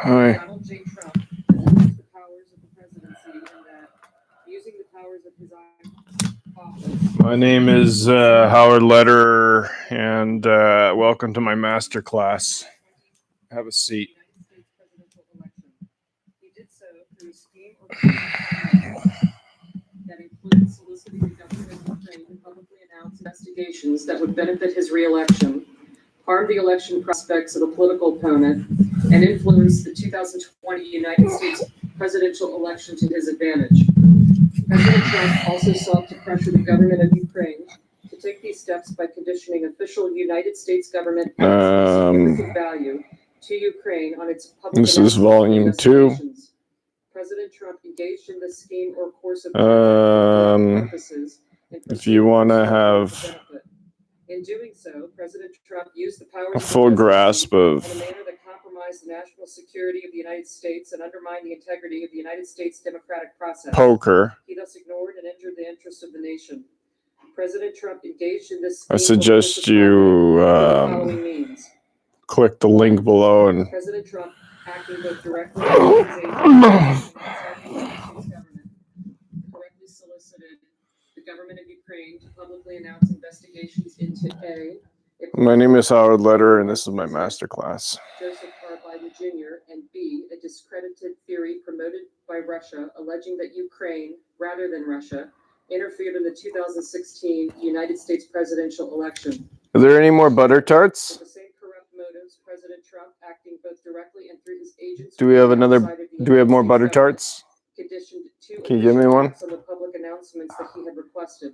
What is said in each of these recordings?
Hi. Donald J. Trump has the powers of the presidency and that using the powers of his office. My name is Howard Lederer, and welcome to my master class. Have a seat. He did so through a scheme or that included soliciting the government of Ukraine to publicly announce investigations that would benefit his re-election, harm the election prospects of a political opponent, and influence the 2020 United States presidential election to his advantage. President Trump also sought to pressure the government of Ukraine to take these steps by conditioning official United States government significant value to Ukraine on its public This is volume 2. President Trump engaged in this scheme or course of purposes. If you want to have in doing so, President Trump used the powers a full grasp of in a manner that compromised the national security of the United States and undermined the integrity of the United States democratic process. Poker. He thus ignored and injured the interests of the nation. President Trump engaged in this scheme. I suggest you click the link below and President Trump acting both directly and correctly solicited the government of Ukraine to publicly announce investigations into My name is Howard Lederer, and this is my master class. Joseph R. Biden Jr., and B, a discredited theory promoted by Russia alleging that Ukraine, rather than Russia, interfered in the 2016 United States presidential election. Are there any more butter tarts? With the same corrupt motives, President Trump, acting both directly and through his agents. Do we have more butter tarts? Conditioned two Can you give me one? on the public announcements that he had requested.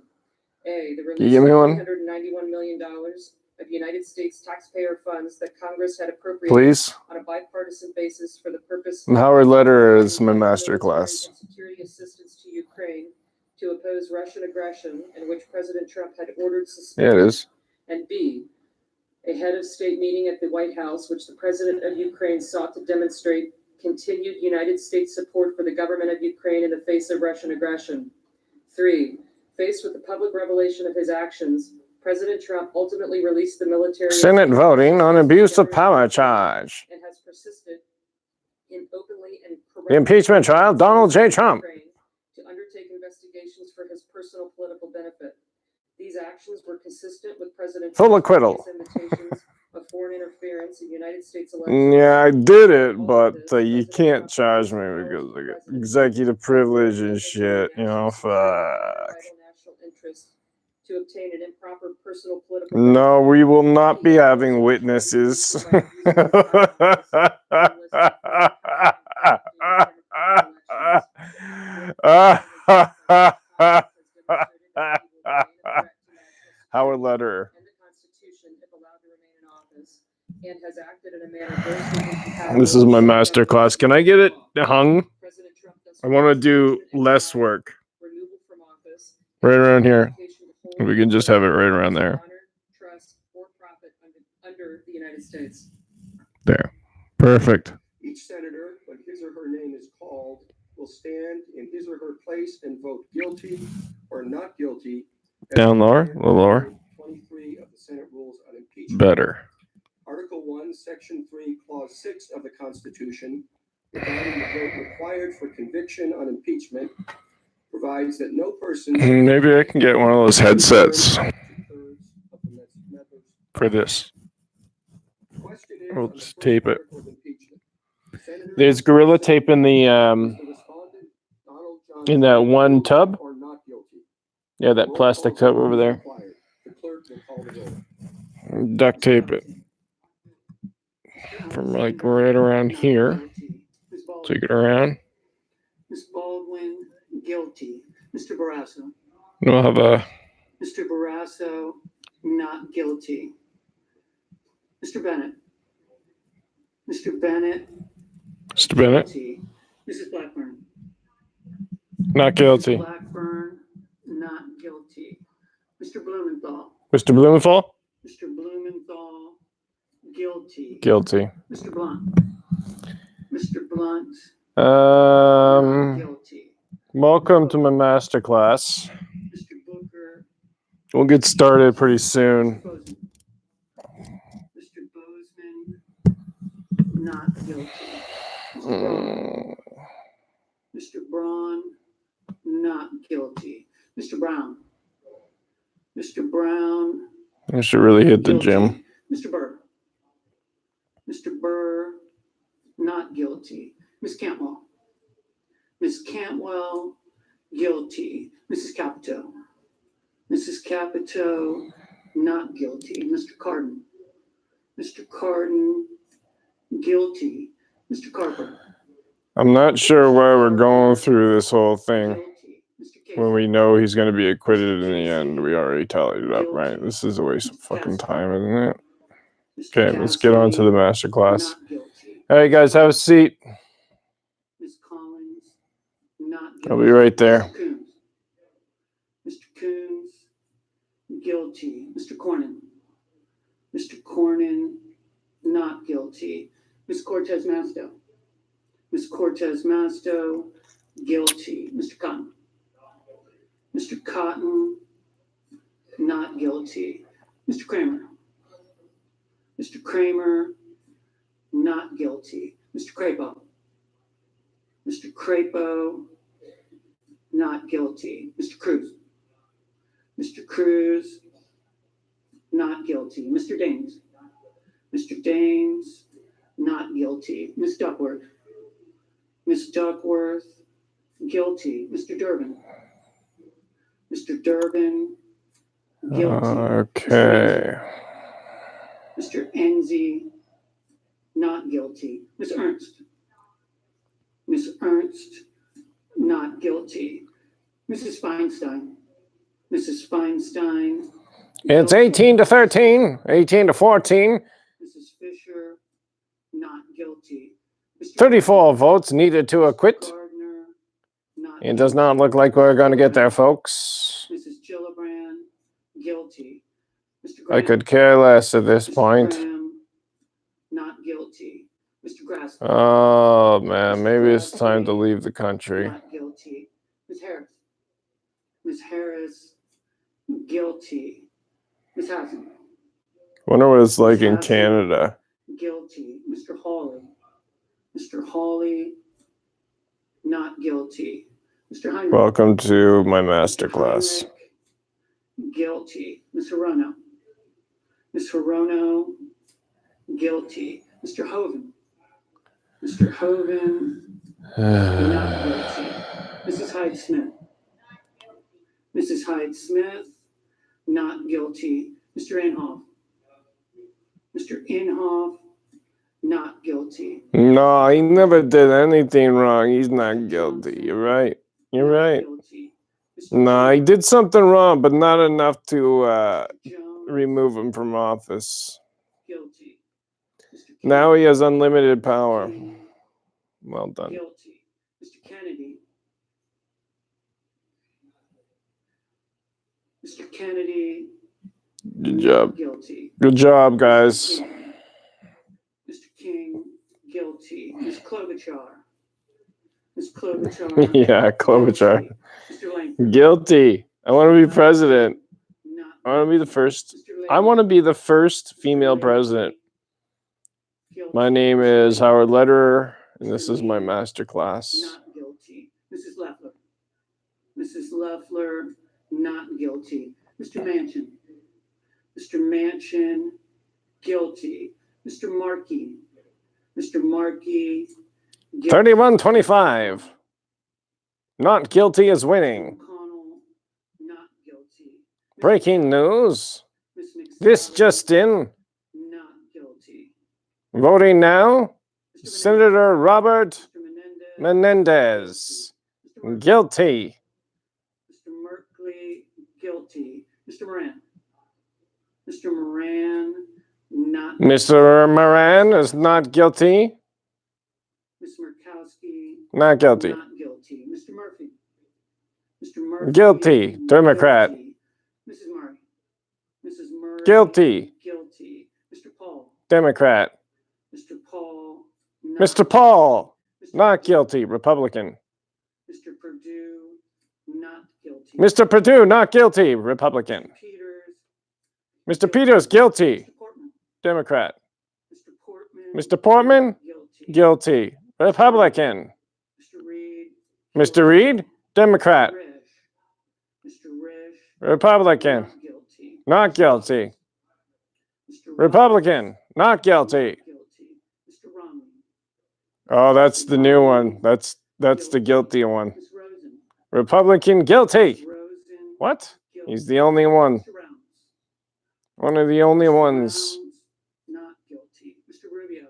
A, the Can you give me one? $191 million of United States taxpayer funds that Congress had appropriated Please. on a bipartisan basis for the purpose. Howard Lederer is my master class. Security assistance to Ukraine to oppose Russian aggression, in which President Trump had ordered suspension. Yeah, it is. And B, a head of state meeting at the White House, which the president of Ukraine sought to demonstrate continued United States support for the government of Ukraine in the face of Russian aggression. 3, faced with the public revelation of his actions, President Trump ultimately released the military Senate voting on abuse of power charge. And has persisted in openly and The impeachment trial, Donald J. Trump. To undertake investigations for his personal political benefit. These actions were consistent with President Full acquittal. invitations of foreign interference in United States elections. Yeah, I did it, but you can't charge me because I got executive privilege and shit. You know, fuck. To obtain an improper personal political. No, we will not be having witnesses. Howard Lederer. This is my master class. Can I get it hung? I want to do less work. Right around here. We can just have it right around there. There. Perfect. Each senator, when his or her name is called, will stand in his or her place and vote guilty or not guilty. Down lower, a little lower. 23 of the Senate Rules on Impeachment. Better. Article 1, Section 3, Clause 6 of the Constitution, regarding the vote required for conviction on impeachment, provides that no person. Maybe I can get one of those headsets for this. We'll just tape it. There's Gorilla Tape in the in that one tub. Yeah, that plastic tub over there. Duct tape it from like right around here. Take it around. Ms. Baldwin, guilty. Mr. Barrasso. We'll have a. Mr. Barrasso, not guilty. Mr. Bennett. Mr. Bennett. Mr. Bennett. Guilty. Mrs. Blackburn. Not guilty. Mrs. Blackburn, not guilty. Mr. Blumenthal. Mr. Blumenthal. Mr. Blumenthal, guilty. Guilty. Mr. Blunt. Mr. Blunt. Guilty. Welcome to my master class. Mr. Booker. We'll get started pretty soon. Mr. not guilty. Mr. Braun, not guilty. Mr. Brown. Mr. Brown, I should really hit the guilty. gym. Mr. Burr. Mr. Burr, not guilty. Ms. Cantwell. Ms. Cantwell, guilty. Mrs. Capito. Mrs. Capito, not guilty. Mr. Cardin. Mr. Cardin, guilty. Mr. Carper. I'm not sure why we're going through this whole thing Guilty. Mr. Casey. when we know he's going to be acquitted in the end. We already tallied it up, right? This is a waste of fucking time, isn't it? Mr. Okay, let's get on to the Cassidy, master class. not guilty. All right, guys, have a seat. Ms. Collins, not guilty. I'll be right there. Mr. Coons. Mr. Coons, guilty. Mr. Cornyn. Mr. Cornyn, not guilty. Ms. Cortez Masto. Ms. Cortez Masto, guilty. Mr. Cotton. Mr. Cotton, not guilty. Mr. Kramer. Mr. Kramer, not guilty. Mr. Crapo. Mr. Crapo, not guilty. Mr. Cruz. Mr. Cruz, not guilty. Mr. Daines. Mr. Daines, not guilty. Ms. Duckworth. Ms. Duckworth, guilty. Mr. Durbin. Mr. Durbin, guilty. Okay. Mr. Enzi, not guilty. Ms. Ernst. Ms. Ernst, not guilty. Mrs. Feinstein. Mrs. Feinstein. It's guilty. 18 to 13, 18 to 14. Mrs. Fisher, not guilty. Mr. 34 votes needed to acquit. Gardner, not It does not look like we're going to get there, folks. Mrs. Gillibrand, guilty. Mr. I Graham, could care less at this Mr. point. Graham, not guilty. Mr. Grass, Oh, man, maybe it's time to leave the country. not guilty. Ms. Harris. Ms. Harris, guilty. Ms. Hassan, Wonder what it's like in Canada. guilty. Mr. Hawley. Mr. Hawley, not guilty. Mr. Heinrich. Welcome to my master class. Heinrich, guilty. Ms. Hirono. Ms. Hirono, guilty. Mr. Hoven. Mr. Hoven, not guilty. Mrs. Hyde Smith. Mrs. Hyde Smith, not guilty. Mr. Inhofe. Mr. Inhofe, not guilty. No, he never did anything wrong. He's not guilty. You're right. You're Not right. guilty. Mr. No, he did something wrong, but not enough to Jones, remove him from office. guilty. Mr. Now he has unlimited power. Kennedy, Well done. guilty. Mr. Kennedy. Mr. Kennedy, Good job. guilty. Good job, guys. Mr. King, guilty. Ms. Klobuchar. Ms. Klobuchar. Yeah, Klobuchar. guilty. Mr. Langford. Guilty. I want to be president. Not I want to be the first. Mr. I want to be the first female president. Guilty. My name is Howard Lederer, and this is my master class. Not guilty. Mrs. Leffler. Mrs. Leffler, not guilty. Mr. Manchin. Mr. Manchin, guilty. Mr. Markey. Mr. Markey, guilty. 31-25. Not guilty is winning. O'Connell, not guilty. Breaking news. Ms. McSally, This just in. not guilty. Voting now. Mr. Senator Robert Menendez. Menendez. Mr. Merkley. Guilty. Mr. Merkley, guilty. Mr. Moran. Mr. Moran, not Mr. Moran is not guilty. Ms. Murkowski, Not guilty. not guilty. Mr. Murphy. Mr. Murphy. Guilty. Democrat. Guilty. Mrs. Murray. Mrs. Murray. Guilty. Guilty. Mr. Paul. Democrat. Mr. Paul. Not Mr. Paul. Mr. Not guilty. Republican. Mr. Perdue. Not guilty. Mr. Perdue. Not guilty. Republican. Peters. Mr. Peters. Guilty. Mr. Portman. Democrat. Mr. Portman. Mr. Portman. Guilty. Guilty. Republican. Mr. Reed. Mr. Reed? Democrat. Risch. Mr. Risch. Republican. Not guilty. Not guilty. Mr. Roberts. Republican. Not guilty. Not guilty. Mr. Romney. Oh, that's the new one. That's the guilty one. Ms. Rosen. Republican guilty. Ms. Rosen. What? Guilty. He's the only one. Mr. Rounds. One of the only Mr. ones. Rounds, not guilty. Mr. Rubio.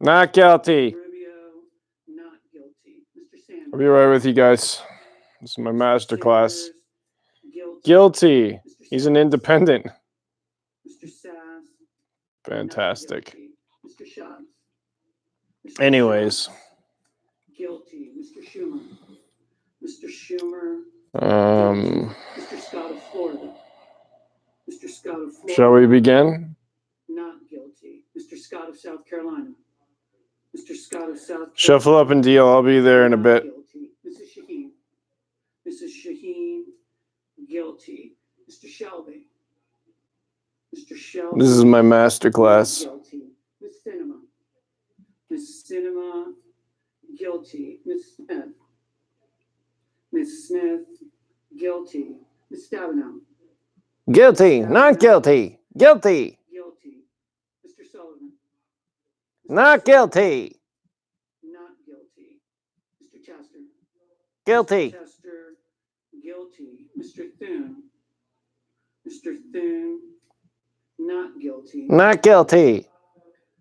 Not guilty. Rubio, not guilty. Mr. Sanders. I'll be right with you guys. This is my master class. Sanders, guilty. Guilty. Mr. He's an Sass. independent. Mr. Sass. Fantastic. Not guilty. Mr. Schatz. Mr. Anyways, Schatz, guilty. Mr. Schumer. Mr. Schumer. Mr. Scott of Florida. Mr. Scott of Florida. shall we begin? Not guilty. Mr. Scott of South Carolina. Mr. Scott of South Carolina. Shuffle up and deal. I'll be there in a Not bit. Guilty. Mrs. Shaheen. Mrs. Shaheen. Guilty. Mr. Shelby. Mr. Shelby. This is my master class. Guilty. Ms. Sinema. Ms. Sinema. Guilty. Ms. Smith. Ms. Smith. Guilty. Ms. Stabenow. Guilty. Not guilty. Guilty. Guilty. Mr. Sullivan. Mr. Not guilty. Not guilty. Mr. Chester. Guilty. Chester. Guilty. Mr. Thune. Mr. Thune. Not guilty. Not guilty.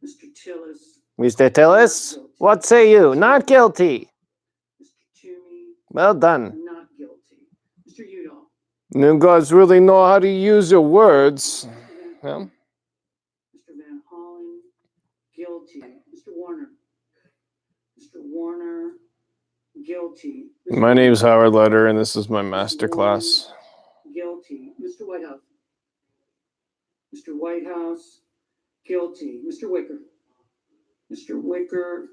Mr. Tillis. Mr. Tillis, what say you? Not guilty. Mr. Toomey. Well done. Not guilty. Mr. Udall. You guys really know how to use your words. Mr. Yeah. Van Hollen. Guilty. Mr. Warner. Mr. Warner. Guilty. Mr. My name's Howard Lederer, and this is my master class. Guilty. Mr. Whitehouse. Mr. Whitehouse. Guilty. Mr. Wicker. Mr. Wicker.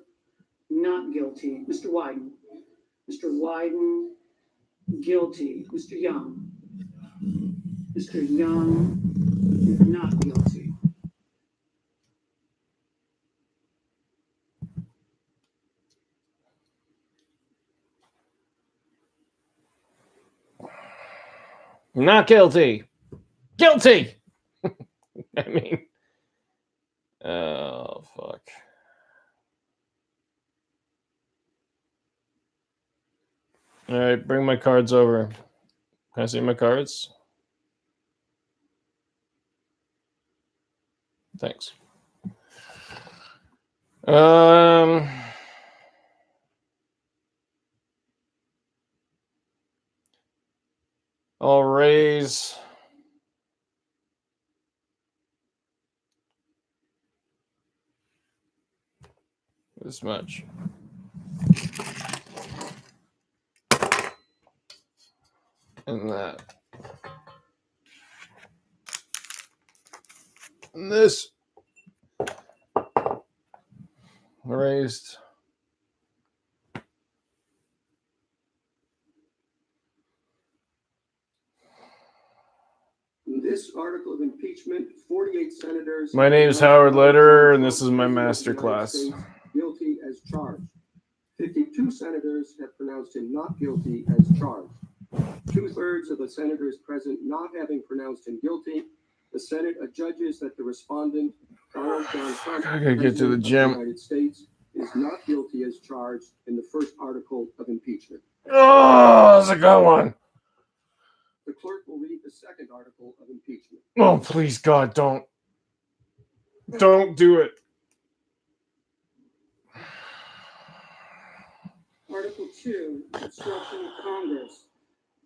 Not guilty. Mr. Wyden. Mr. Wyden. Guilty. Mr. Young. Mr. Young. Not guilty. Not guilty. Guilty. I mean, oh, fuck. All right, bring my cards over. Can I see my cards? Thanks. I'll raise this much. And that. And this raised. In this article of impeachment, 48 senators. My name is Howard Lederer, and this is my master class. Guilty as charged. 52 senators have pronounced him not guilty as charged. 2/3 of the senators present not having pronounced him guilty. The Senate adjudges that the respondent, Donald John Trump, I gotta get to the President of gym. United States, is not guilty as charged in the first article of impeachment. Oh, that's a good one. The clerk will read the second article of impeachment. Oh, please, God, don't. Don't do it. Article 2, Obstruction of Congress.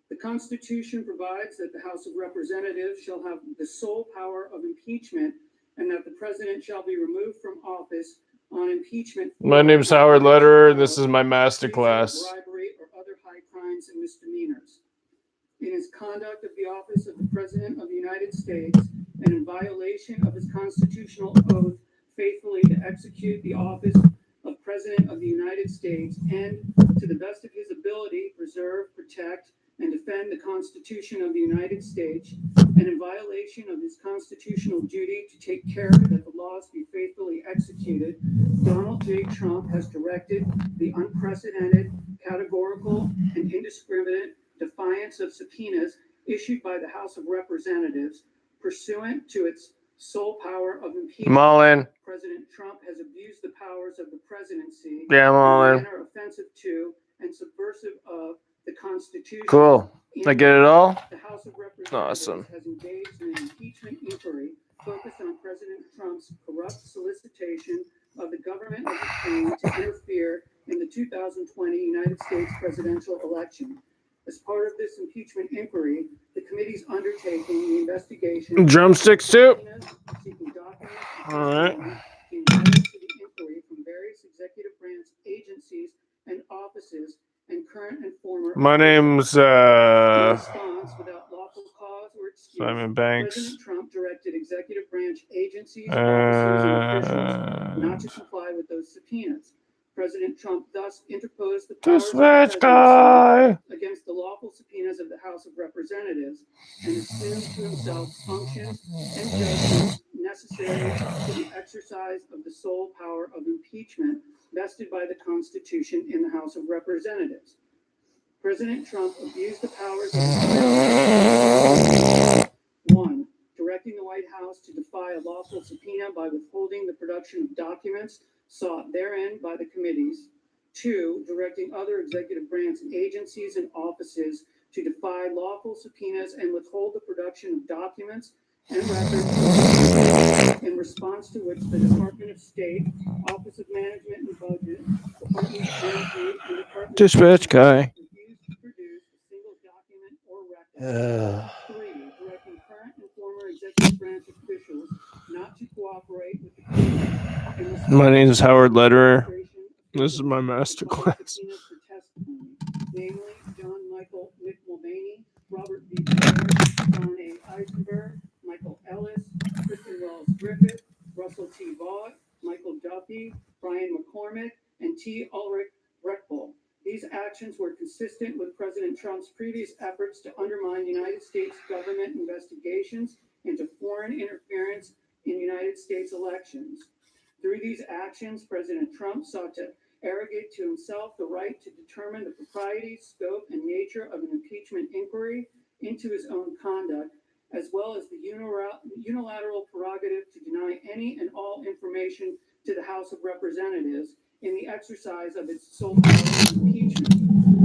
The Constitution provides that the House of Representatives shall have the sole power of impeachment and that the President shall be removed from office on impeachment. My name's Howard Lederer, and this is my master class. Bribery or other high crimes and misdemeanors. In his conduct of the office of the President of the United States and in violation of his constitutional oath faithfully to execute the office of President of the United States and, to the best of his ability, preserve, protect, and defend the Constitution of the United States and in violation of his constitutional duty to take care that the laws be faithfully executed, Donald J. Trump has directed the unprecedented, categorical, and indiscriminate defiance of subpoenas issued by the House of Representatives pursuant to its sole power of impeachment. I'm all in. President Trump has abused the powers of the presidency Yeah, I'm all in a in. manner offensive to and subversive of the Constitution. Cool. I get it all? The House of Representatives Awesome. has engaged in an impeachment inquiry focused on President Trump's corrupt solicitation of the government of Ukraine to interfere in the 2020 United States presidential election. As part of this impeachment inquiry, the committee's undertaking the investigation. Drumsticks too. Seeking documents and All right. testimony entitled to the inquiry from various executive branch agencies and offices and current and former. My name's In response, without lawful cause or excuse, Simon Banks. President Trump directed executive branch agencies, officers, and officials not to comply with those subpoenas. President Trump thus interposed the powers of the Dispatch presidency guy. against the lawful subpoenas of the House of Representatives and assumed to himself functions and judgments necessary to the exercise of the sole power of impeachment vested by the Constitution in the House of Representatives. President Trump abused the powers of the 1. Directing the White House to defy a lawful subpoena by withholding the production of documents sought therein by the committees. 2. Directing other executive branch agencies and offices to defy lawful subpoenas and withhold the production of documents and records, in response to which the Department of State, Office of Management and Budget, Department of Energy, and Department Dispatch guy. refused to produce a single document or record. 3. Directing current and former executive branch officials not to cooperate with the committee. My name is Howard Lederer. This is my master class. Namely, John Michael Mick Mulvaney, Robert B. Lederer, John A. Eisenberg, Michael Ellis, Kristen Wells Griffith, Russell T. Vaught, Michael Duffy, Brian McCormick, and T. Ulrich Reckbull. These actions were consistent with President Trump's previous efforts to undermine United States government investigations into foreign interference in United States elections. Through these actions, President Trump sought to arrogate to himself the right to determine the propriety, scope, and nature of an impeachment inquiry into his own conduct, as well as the unilateral prerogative to deny any and all information to the House of Representatives in the exercise of its sole power of impeachment.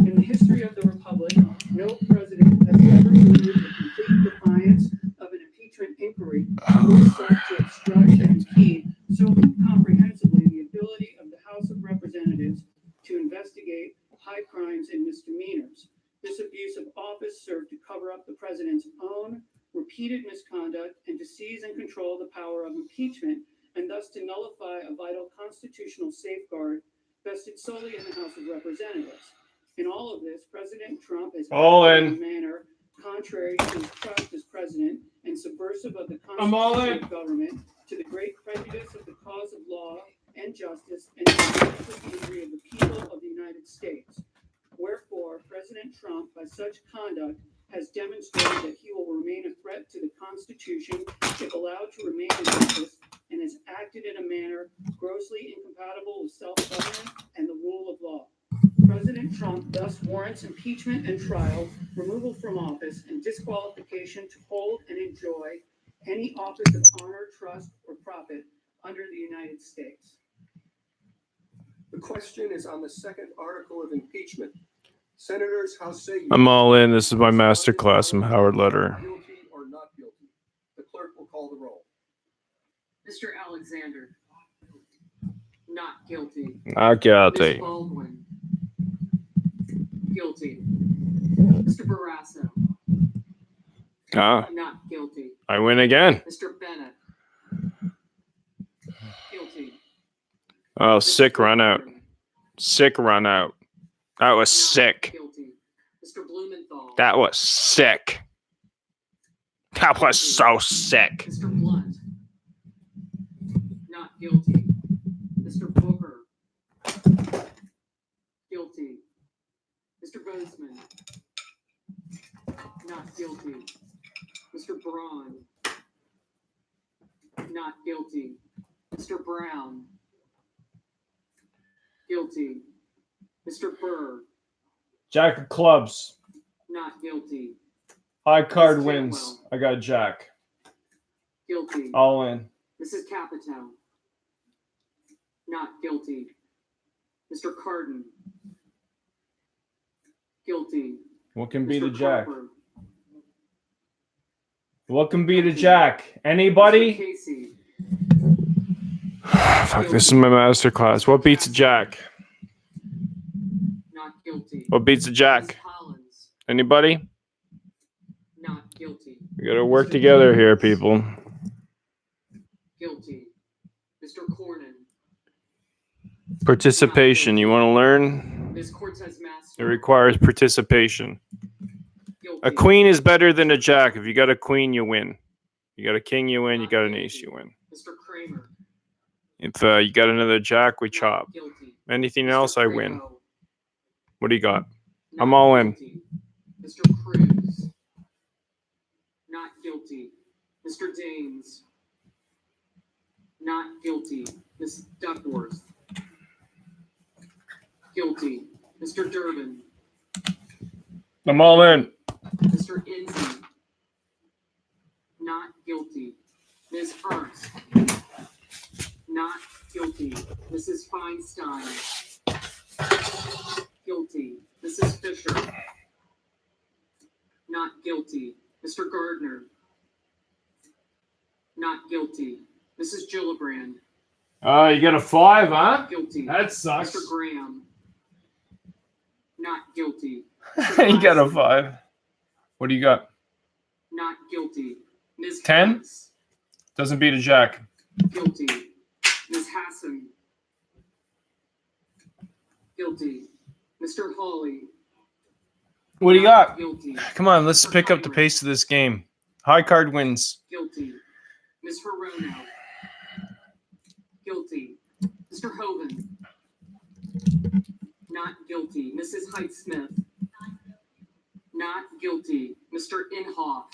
In the history of the Republic, no president has ever committed the complete defiance of an impeachment inquiry or sought to obstruct and impede so comprehensively the ability of the House of Representatives to investigate high crimes and misdemeanors. This abuse of office served to cover up the president's own repeated misconduct and to seize and control the power of impeachment, and thus to nullify a vital constitutional safeguard vested solely in the House of Representatives. In all of this, President Trump has acted in a manner contrary to his trust as president and subversive of the constitution of government, to the great prejudice of the cause of law and justice and to the manifest injury of the people of the United States. Wherefore, President Trump, by such conduct, has demonstrated that he will remain a threat to the Constitution if allowed to remain in office, and has acted in a manner grossly incompatible with self-government and the rule of law. President Trump thus warrants impeachment and trial, removal from office, and disqualification to hold and enjoy any office of honor, trust, or profit under the United States. The question is on the second article of impeachment. Senators, how say you? I'm all in. This is my master class. I'm Howard Lederer. Guilty or not guilty? The clerk will call the roll. Mr. Alexander. Not guilty. Not guilty. Ms. Baldwin. Guilty. Mr. Barrasso. Ah, Not guilty. I win again. Mr. Bennett. Guilty. Oh, sick run out. Sick run out. That was Not sick. Guilty. Mr. Blumenthal. That was sick. That was so sick. Mr. Blunt. Not guilty. Mr. Booker. Guilty. Mr. Bozeman. Not guilty. Mr. Braun. Not guilty. Mr. Brown. Guilty. Mr. Burr. Jack of clubs. Not guilty. High card Ms. wins. Tidwell. I got Jack. Guilty. All in. Mrs. Capito. Not guilty. Mr. Carden. Guilty. What can beat a Mr. Jack? Carper. What can beat a Jack? Anybody? Mr. Casey. Fuck, this is my master class. What beats a Jack? Not guilty. What beats a Ms. Jack? Collins. Anybody? Not guilty. We gotta work together here, people. Guilty. Mr. Cornyn. Participation. You want to learn? Ms. Cortez It Master. requires participation. Guilty. A queen is better than a jack. If you got a queen, you win. You got a king, you win. You got an ace, you win. Mr. Kramer. If you got another jack, we Not chop. Guilty. Anything Mr. else, I win. Crego. What do you got? Not I'm all in. guilty. Mr. Cruz. Not guilty. Mr. Daines. Not guilty. Ms. Duckworth. Guilty. Mr. Durbin. I'm all in. Mr. Enzi. Not guilty. Ms. Ernst. Not guilty. Mrs. Feinstein. Guilty. Mrs. Fisher. Not guilty. Mr. Gardner. Not guilty. Mrs. Gillibrand. You got a 5, huh? Guilty. That sucks. Mr. Graham. Not guilty. You got a 5. What do you got? Not guilty. Ms. 10? Harris. Doesn't beat a jack. Guilty. Ms. Hassan. Guilty. Mr. Hawley. What do you Not got? Guilty. Come on, let's pick up the pace of this game. High card wins. Guilty. Ms. Hirono. Guilty. Mr. Hoven. Not guilty. Mrs. Height-Smith. Not guilty. Mr. Inhofe.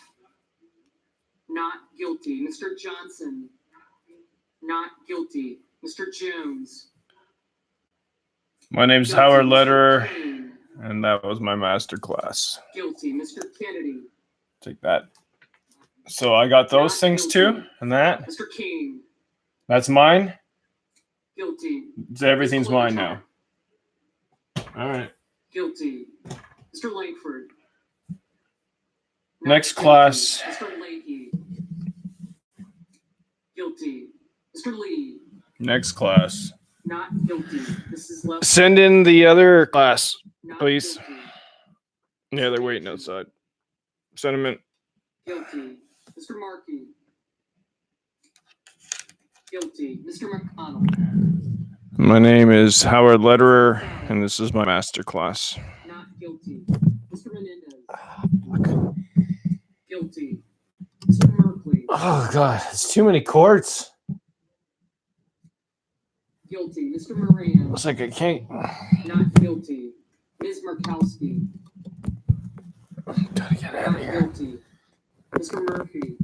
Not guilty. Mr. Johnson. Not guilty. Mr. Jones. My name's Guilty. Howard Mr. Lederer, Kane. and that was my master class. Guilty. Mr. Kennedy. Take that. So I got those Not things guilty. too, and that. Mr. King. That's mine. Guilty. So everything's Ms. mine Clotilde. now. All right. Guilty. Mr. Langford. Not Next guilty. class. Mr. Leahy. Guilty. Mr. Lee. Next class. Not guilty. Mrs. Left. Send in the other class. Not please. Guilty. Yeah, they're waiting outside. Send them in. Guilty. Mr. Markey. Guilty. Mr. McConnell. My name is Howard Lederer, and this is my master class. Not guilty. Mr. Menendez. Guilty. Mr. Merkley. Oh God, it's too many courts. Guilty. Mr. Moran. Looks like I can't. Not guilty. Ms. Markowski. Gotta get out Not of here. guilty. Mr. Murphy.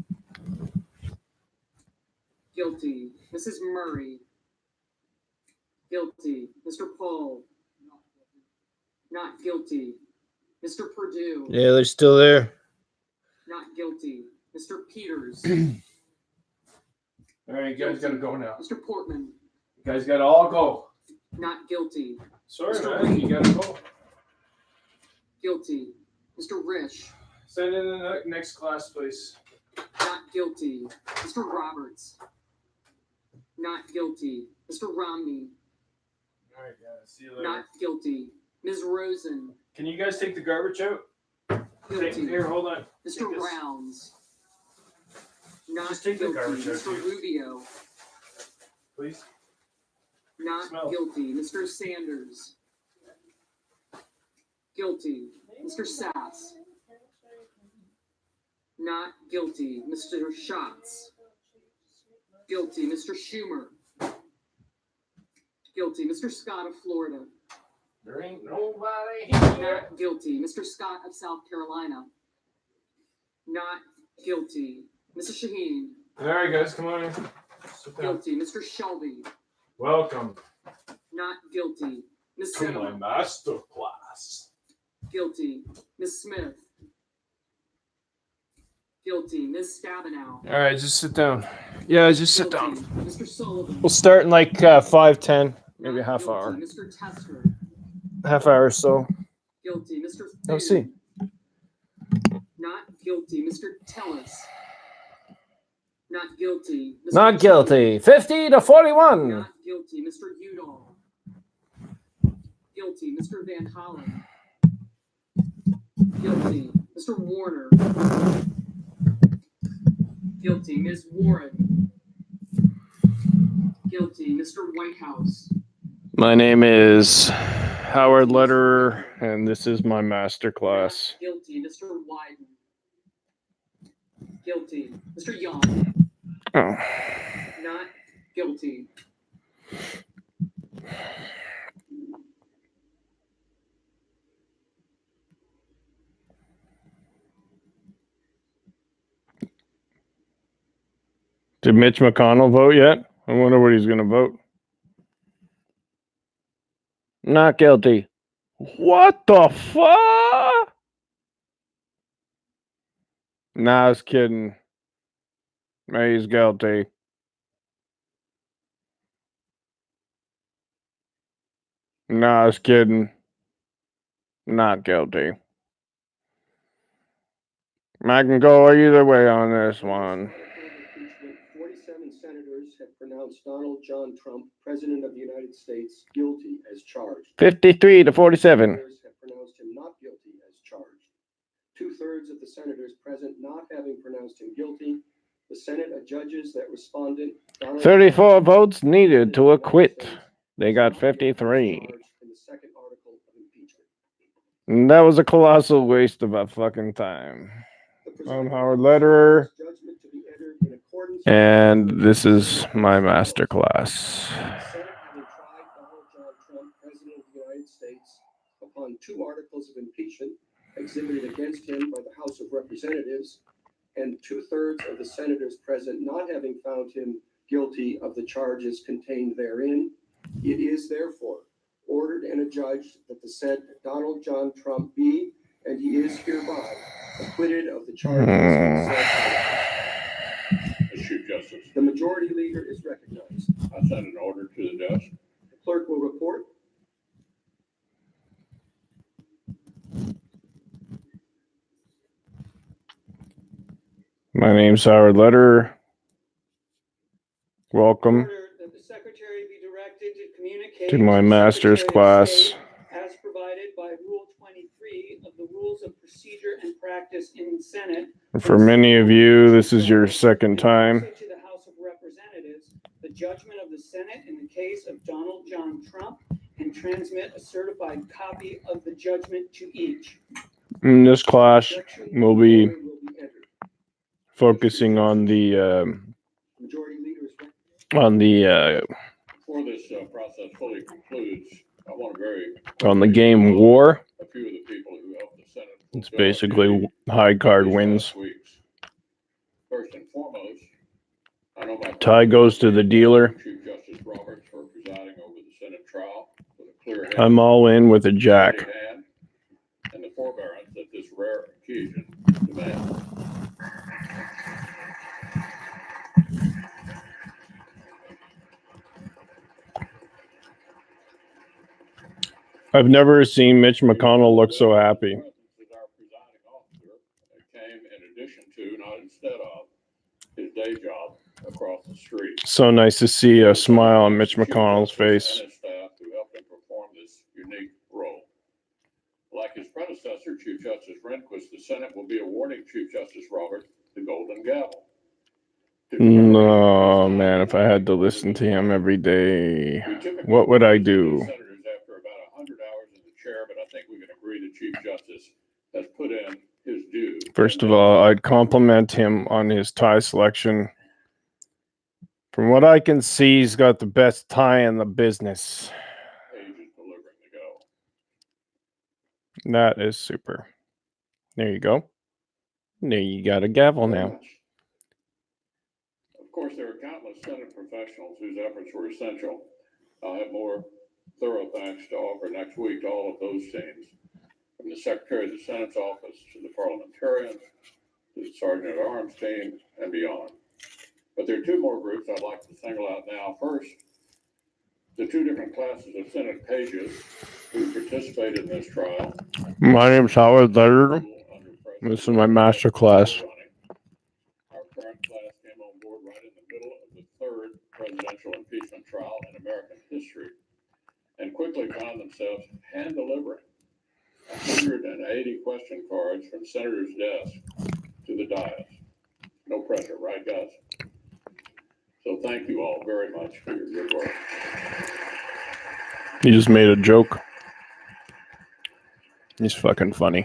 Guilty. Mrs. Murray. Guilty. Mr. Paul. Not guilty. Mr. Purdue. Yeah, they're still there. Not guilty. Mr. Peters. All right, you guys gotta go now. Mr. Portman. You guys gotta all go. Not guilty. Sorry, Mr. man. You gotta go. Guilty. Mr. Risch. Send in the next class, please. Not guilty. Mr. Roberts. Not guilty. Mr. Romney. All right, guys. See you later. Not guilty. Ms. Rosen. Can you guys take the garbage out? Guilty. Here, hold on. Mr. Take this. Rounds. Not Just take the guilty. garbage out, Mr. please. Rubio. Please. Not Smell. guilty. Mr. Sanders. Guilty. Mr. Sass. Not guilty. Mr. Schatz. Guilty. Mr. Schumer. Guilty. Mr. Scott of Florida. There ain't nobody here. Not guilty. Mr. Scott of South Carolina. Not Guilty. Mr. Shaheen. All right, guys, come on in. Sit down. Guilty. Mr. Shelby. Welcome Not guilty. Ms. to my Cinema. master class. Guilty. Ms. Smith. Guilty. Ms. Stabenow. All right, just sit down. Yeah, just sit Guilty. down. Mr. Sullivan. We'll start in like 5-10, maybe Not a half guilty. hour. Mr. Tester. Half hour or so. Guilty. Mr. Let's see. Not guilty. Mr. Tellis. Not guilty. Mr. Not Chu. guilty. 50 to 41. Not guilty. Mr. Udall. Guilty. Mr. Van Hollen. Guilty. Mr. Warner. Guilty. Ms. Warren. Guilty. Mr. Whitehouse. My name is Howard Lederer, and this is my master class. Not guilty. Mr. Wyden. Guilty. Mr. Young. Oh. Not guilty. Did Mitch McConnell vote yet? I wonder what he's going to vote. Not guilty. What the fuck? Nah, I was kidding. He's guilty. Nah, I was kidding. Not guilty. I can go either way on this one. 47 senators have pronounced Donald John Trump, President of the United States, guilty as charged. 53 to 47. Senators have pronounced him not guilty as charged. 2/3 of the senators present not having pronounced him guilty. The Senate adjudges that respondent Donald 34 votes needed to acquit. They got 53. in the second article of impeachment. And that was a colossal waste of a fucking time. I'm Howard Lederer, Judgment to be entered in accordance and this is my master class. The Senate having tried Donald John Trump, President of the United States, upon 2 articles of impeachment exhibited against him by the House of Representatives, and 2/3 of the senators present not having found him guilty of the charges contained therein, it is therefore ordered and adjudged that the said Donald John Trump be, and he is hereby, acquitted of the charges. Chief Justice, The majority leader is recognized. I send an order to the desk. The clerk will report. My name's Howard Lederer. Welcome Order that the secretary be directed to communicate to my the master's Secretary of class. State as provided by Rule 23 of the Rules of Procedure and Practice in Senate. For many of you, this is your second time. Also to the House of Representatives, the judgment of the Senate in the case of Donald John Trump, and transmit a certified copy of the judgment to each. In this class, Objection we'll be will be entered. focusing on the Majority leader is recognized. Before this process fully concludes, I want to on the game War. a few of the people who helped the Senate. It's fulfill basically high card these wins. last weeks. First and foremost, I know my Tie goes to the dealer. Chief Justice Roberts for presiding over the Senate trial with a clear head, I'm all in with a jack. steady hand, and the forbearance that this rare occasion demands. I've never seen Mitch McConnell look so happy. As our presiding officer, it came in addition to, not instead of, his day job across the street. So nice to see a smile on Mitch McConnell's face. And his staff who helped him perform this unique role. Like his predecessor, Chief Justice Rehnquist, the Senate will be awarding Chief Justice Roberts the Golden Gavel. No, man, if I had to listen to him every day, what would I do? Senators after about 100 hours in the chair, but I think we can agree the Chief Justice has put in his due. First of all, I'd compliment him on his tie selection. From what I can see, he's got the best tie in the business. Page is delivering the go. That is super. There you go. There you got a gavel Very now. much. Of course, there are countless Senate professionals whose efforts were essential. I'll have more thorough thanks to offer next week to all of those teams, from the Secretary of the Senate's office to the parliamentarians, to the Sergeant at Arms team, and beyond. But there are two more groups I'd like to single out now. First, the two different classes of Senate pages who participated in this trial. My name's Howard Lederer. Under President This is my master class. Our current class came on board right in the middle of the third presidential impeachment trial in American history and quickly found themselves hand-delivering 180 question cards from senators' desks to the dais. No pressure, right, guys? So thank you all very much for your good work. He just made a joke. He's fucking funny.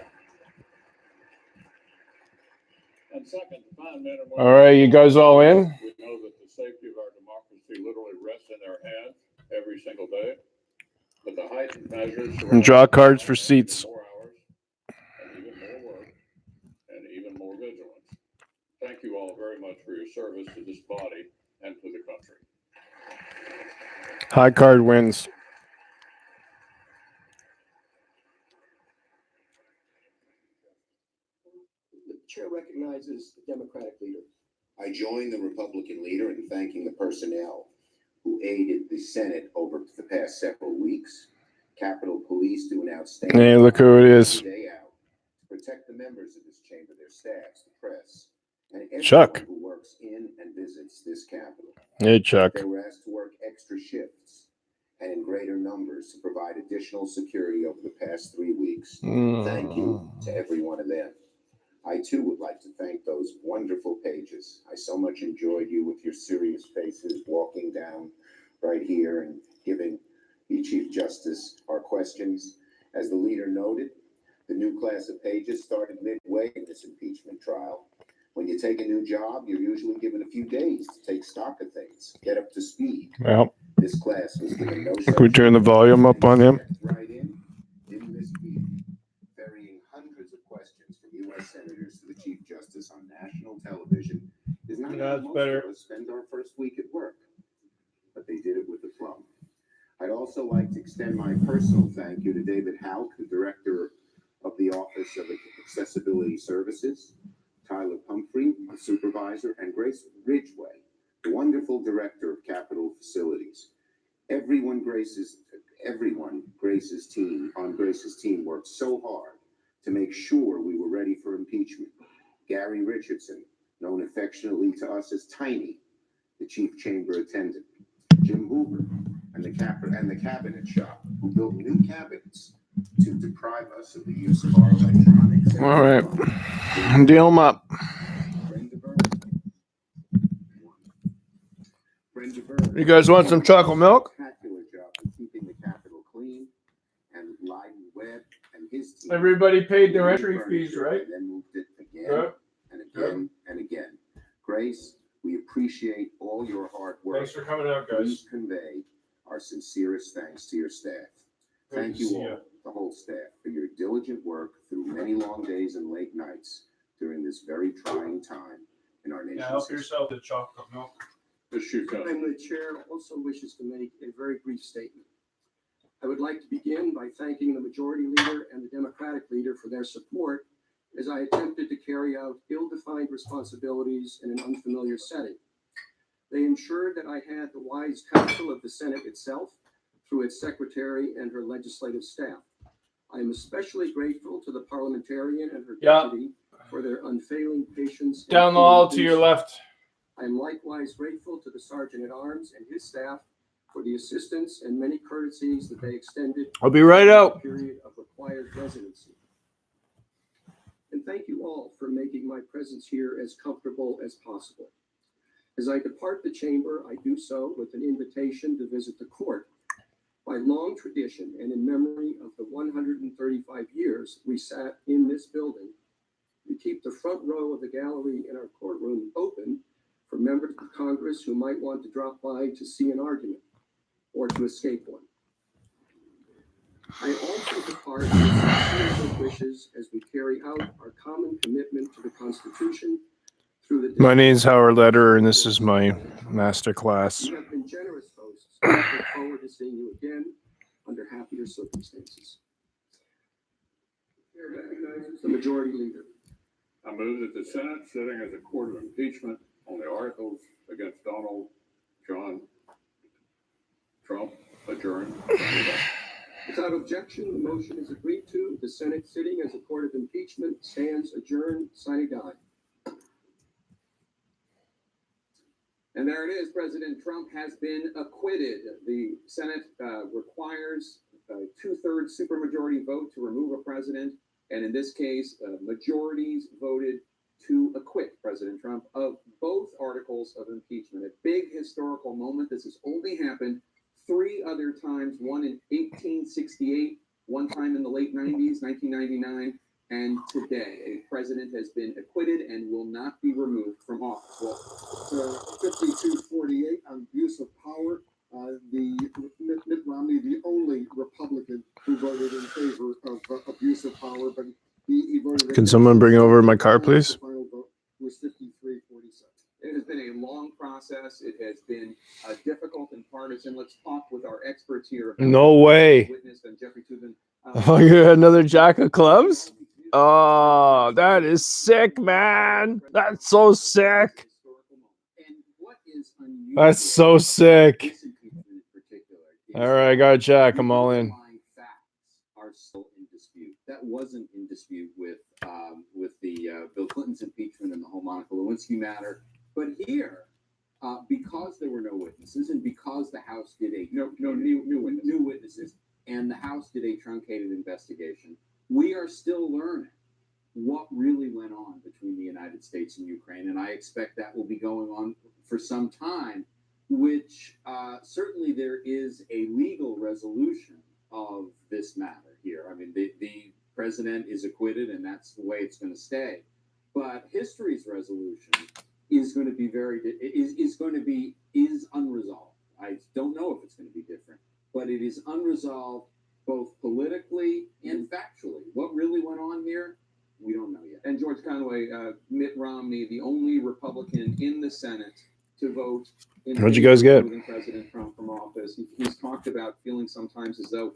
And second, the fine men and women. All right, you guys all in? We know that the safety of our democracy literally rests in their hands every single day. But the heightened measures And draw cards for seats. more hours and even more work and even more vigilance. Thank you all very much for your service to this body and to the country. High card wins. The chair recognizes the Democratic leader. I join the Republican leader in thanking the personnel who aided the Senate over the past several weeks. Capitol Police do an outstanding Hey, look who it is. day out to protect the members of this chamber, their staffs, the press, and everyone Chuck. who works in and visits this Capitol. Hey, Chuck. They were asked to work extra shifts and in greater numbers to provide additional security over the past 3 weeks. Thank you to every one of them. I too would like to thank those wonderful pages. I so much enjoyed you with your serious faces walking down right here and giving the Chief Justice our questions. As the leader noted, the new class of pages started midway in this impeachment trial. When you take a new job, you're usually given a few days to take stock of things, get up to speed. Well, This class was given no can we turn the volume up on him? right in this meeting, ferrying hundreds of questions from U.S. senators to the Chief Justice on national television is not Yeah, how it's most better. of us spend our first week at work. But they did it with aplomb. I'd also like to extend my personal thank you to David Houck, the Director of the Office of Accessibility Services, Tyler Pumphrey, the Supervisor, and Grace Ridgway, the wonderful Director of Capitol Facilities. Everyone Grace's team worked so hard to make sure we were ready for impeachment. Gary Richardson, known affectionately to us as Tiny, the chief chamber attendant. Jim Hoover and the cabinet shop, who built new cabinets to deprive us of the use of our electronics. All right. Deal them up. You guys want some chocolate milk? Spectacular job in keeping the Capitol clean, and Lyden Webb and his team. Everybody paid their entry fees, right? And then moved it again Good. and again and again. Grace, we appreciate all your hard work. Thanks for coming out, guys. Please convey our sincerest thanks to your staff. Good Thank to you see all, ya. the whole staff, for your diligent work through many long days and late nights during this very trying time in our nation's history. yourself the chocolate milk. This Chief Justice. And the chair also wishes to make a very brief statement. I would like to begin by thanking the majority leader and the Democratic leader for their support as I attempted to carry out ill-defined responsibilities in an unfamiliar setting. They ensured that I had the wise counsel of the Senate itself through its secretary and her legislative staff. I am especially grateful to the parliamentarian and her deputy for their unfailing patience. Down the hall to your left. I am likewise grateful to the Sergeant at Arms and his staff for the assistance and many courtesies that they extended. I'll be right out. Period of required residency. And thank you all for making my presence here as comfortable as possible. As I depart the chamber, I do so with an invitation to visit the court. By long tradition and in memory of the 135 years we sat in this building, we keep the front row of the gallery in our courtroom open for members of Congress who might want to drop by to see an argument or to escape one. I also depart with sincere wishes as we carry out our common commitment to the Constitution through the. My name's Howard Lederer, and this is my master class. You have been generous hosts. I look forward to seeing you again under happier circumstances. Chair recognizes the majority leader. I move that the Senate, sitting as a court of impeachment on the articles against Donald John Trump, adjourn. Without objection, the motion is agreed to. The Senate, sitting as a court of impeachment, stands adjourned, sine die. And there it is. President Trump has been acquitted. The Senate requires a 2/3 supermajority vote to remove a president. And in this case, majorities voted to acquit President Trump of both articles of impeachment. A big historical moment. This has only happened 3 other times, one in 1868, one time in the late 90s, 1999, and today. A president has been acquitted and will not be removed from office. Well, 52-48 on abuse of power. Mitt Romney, the only Republican who voted in favor of abuse of power, but he voted. Can someone bring over my car, please? The final vote was 53-46. It has been a long process. It has been difficult and partisan. Let's talk with our experts here. No way. Witness and Jeffrey Tubin. Oh, you got another jack of clubs? Oh, that is sick, man. That's so sick. And what is unusual, That's so sick. this impeachment in particular, is All right, I got a jack. I'm all in. underlying facts are still in dispute. That wasn't in dispute with the Bill Clinton's impeachment and the whole Monica Lewinsky matter. But here, because there were no witnesses, and because the House did new witnesses, and the House did a truncated investigation, we are still learning what really went on between the United States and Ukraine, and I expect that will be going on for some time. Which certainly there is a legal resolution of this matter here. I mean, the president is acquitted, and that's the way it's going to stay. But history's resolution is going to be is unresolved. I don't know if it's going to be different, but it is unresolved both politically and factually. What really went on here, we don't know yet. And George Conway, Mitt Romney, the only Republican in the Senate to vote in What'd you guys get? removing President Trump from office. He's talked about feeling sometimes as though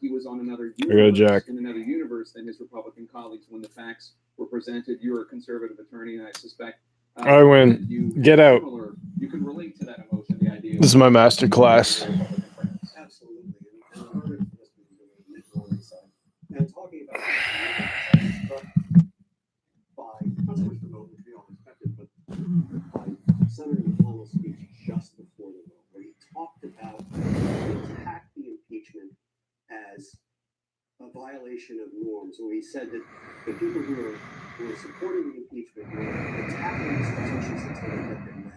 he was on another I got a jack. in another universe than his Republican colleagues when the facts were presented. You're a conservative attorney, and I suspect I win. that you Get out. You can relate to that emotion. The idea. This is my master class. Absolutely. And the verdict must be doing Mitt Romney's side. And talking about by not so much the vote, which we all expected, but by Senator McConnell's speech just before the vote, where he talked about he attacked the impeachment as a violation of norms, where he said that the people who were supporting the impeachment were attacking institutions until they get their way.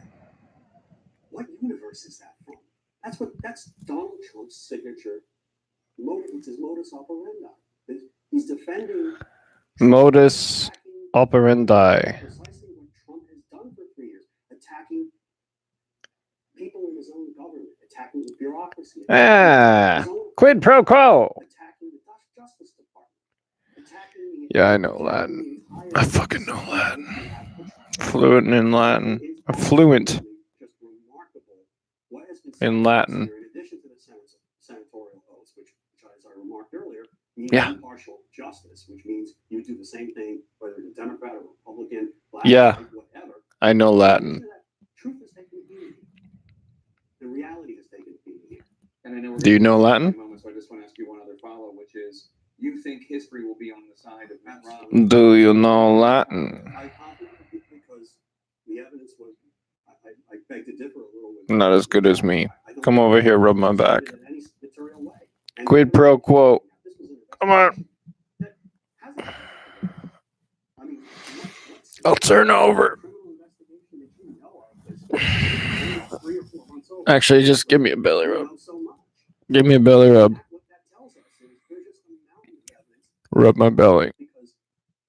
What universe is that from? That's Donald Trump's signature motive. It's his modus operandi. He's defending Modus attacking operandi. precisely what Trump has done for 3 years, attacking people in his own government, attacking the bureaucracy, Ah, his own quid pro quo. attacking the Justice Department, attacking Yeah, I know Latin. I fucking know Latin. Fluent in Latin. I'm fluent Just remarkable what has been in said Latin. here, in addition to the senatorial oaths, which as I remarked earlier, mean Yeah. impartial justice, which means you do the same thing whether you're a Democrat or Republican, black, Yeah. white, whatever. I know Latin. Truth has taken a beating. The reality has taken a beating here. And I know we're Do you getting know to the Latin? moment, so I just want to ask you one other follow, which is, you think history will be on the side of Mitt Romney? Do you know Latin? I confidently because the evidence was. I beg to differ a little. With Not as good as me. I don't Come over here, rub my back. in any material way. And Quid pro quo. this was an Come on. that hasn't happened. I mean, what's I'll turn over. criminal investigation that you know of is only 3 or 4 months old. Actually, just give me a belly You rub. know so much. Give me a belly rub. What that tells us is there's just a mountain of evidence Rub my belly. because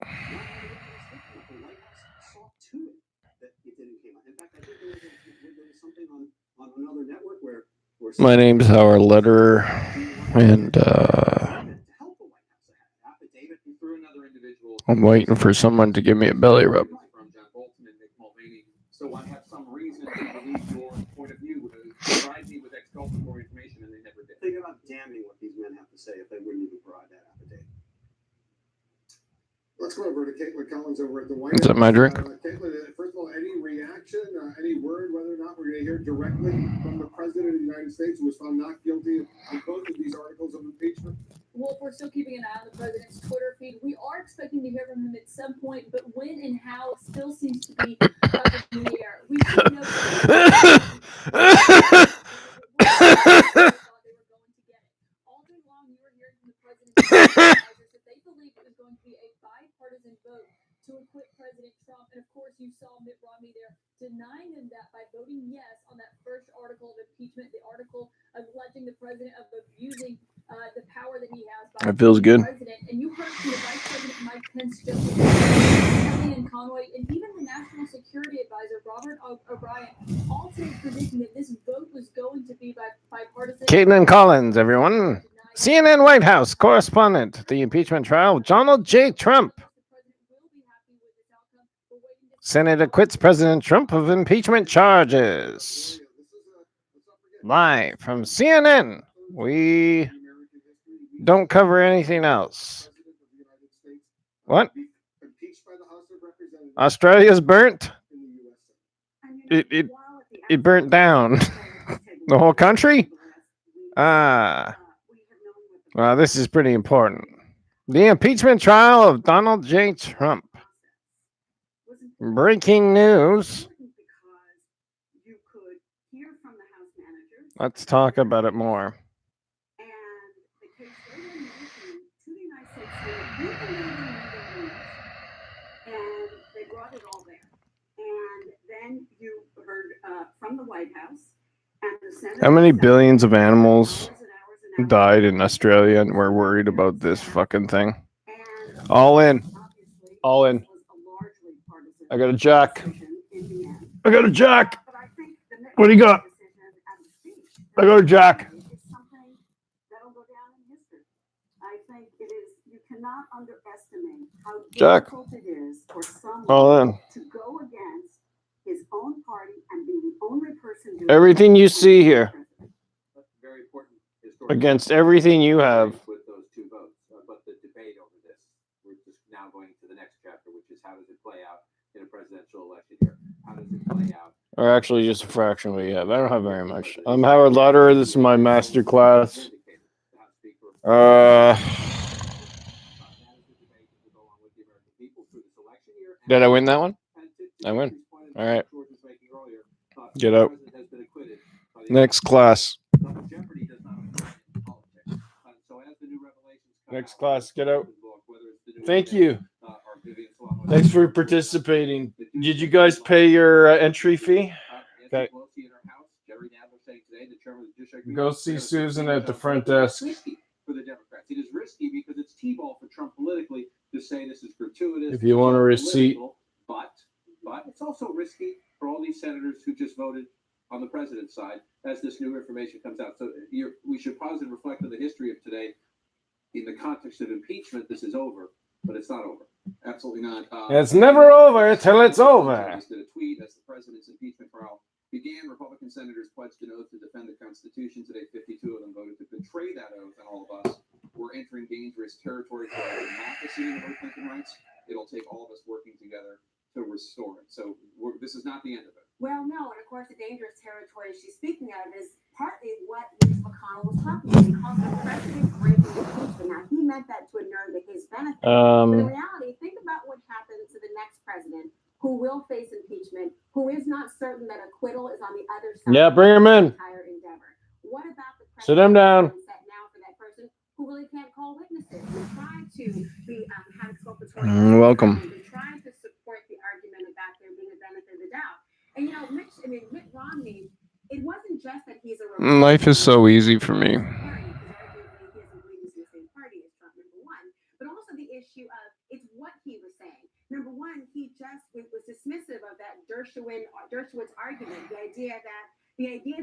not only the White House saw to it that it didn't came out. In fact, I think there was something on another network where My name's Howard Lederer, and I'm waiting for someone to give me a belly rub. From John Bolton and Nick Mulvaney. So I have some reason to believe your point of view would provide me with exculpatory information, and they never did. Think about damning what these men have to say if they wouldn't even provide that affidavit. Let's go over to Caitlin Collins over at the White Is that my drink? Caitlin, first of all, any reaction, any word whether or not we're going to hear directly from the President of the United States, who was found not guilty of both of these articles of impeachment? Well, we're still keeping an eye on the president's Twitter feed. We are expecting to hear from him at some point, but when and how still seems to be up in the air. We should know all day long. You were hearing from the president's advisors that they believed it was going to be a bipartisan vote to acquit President Trump, and of course, you saw Mitt Romney there denying them that by voting yes on that first article of impeachment, the article alleging the president of abusing the power that he has. That feels good. President, and you heard from the Vice President Mike Pence, Kellyanne Conway, and even the National Security Advisor Robert O'Brien, all today predicting that this vote was going to be bipartisan. Caitlin Collins, everyone. CNN White House correspondent. The impeachment trial of Donald J. Trump. Senate acquits President Trump of impeachment charges. Live from CNN. We don't cover anything else. What? Australia's burnt? It burnt down. The whole country? Well, this is pretty important. The impeachment trial of Donald J. Trump. Breaking news. Let's talk about it more. They brought it all there. And then you heard from the White House and the Senate. How many billions of animals died in Australia and we're worried about this fucking thing? All in. All in. I got a jack. I got a jack. What do you got? I got a jack. I think it is, you cannot underestimate how Jack. difficult it is for someone All in. to go against his own party and be the only person doing Everything you see here. Very important historical Against everything you have. with those two votes. But the debate over this, we're just now going to the next chapter, which is how does it play out in a presidential election here? How does it play out? Or actually just a fraction we have. I don't have very much. I'm Howard Lederer. This is my master class. Did I win that one? I win. All right. Get out. Next class. Next class. Get out. Thank you. Thanks for participating. Did you guys pay your entry fee? Okay. Go see Susan at the front desk. For the Democrats, it is risky because it's T-ball for Trump politically to say this is gratuitous. If you want a receipt. But it's also risky for all these senators who just voted on the president's side as this new information comes out. So we should pause and reflect on the history of today. In the context of impeachment, this is over, but it's not over. Absolutely not. It's never over till it's over. Did a tweet as the president's impeachment trial began. Republican senators pledged an oath to defend the Constitution. Today, 52 of them voted to betray that oath, and all of us were entering dangerous territory for our democracy and our Clinton rights. It'll take all of us working together to restore it. So this is not the end of it. Well, no, and of course, the dangerous territory she's speaking of is partly what Mitch McConnell was talking about. He calls the president breaking impeachment. Now, he meant that to inure to his benefit. But in reality, think about what happens to the next president who will face impeachment, who is not certain that acquittal is on the other side. Yeah, bring him in. Entire endeavor. What about the Sit him down. set now for that person who really can't call witnesses? We try to be have exculpatory. Welcome. We try to support the argument about there being a benefit of the doubt. And you know, Mitt Romney, it wasn't just that he's a Life is so easy for me. But also the issue of it's what he was saying. Number one, he just was dismissive of that Dershowitz argument, the idea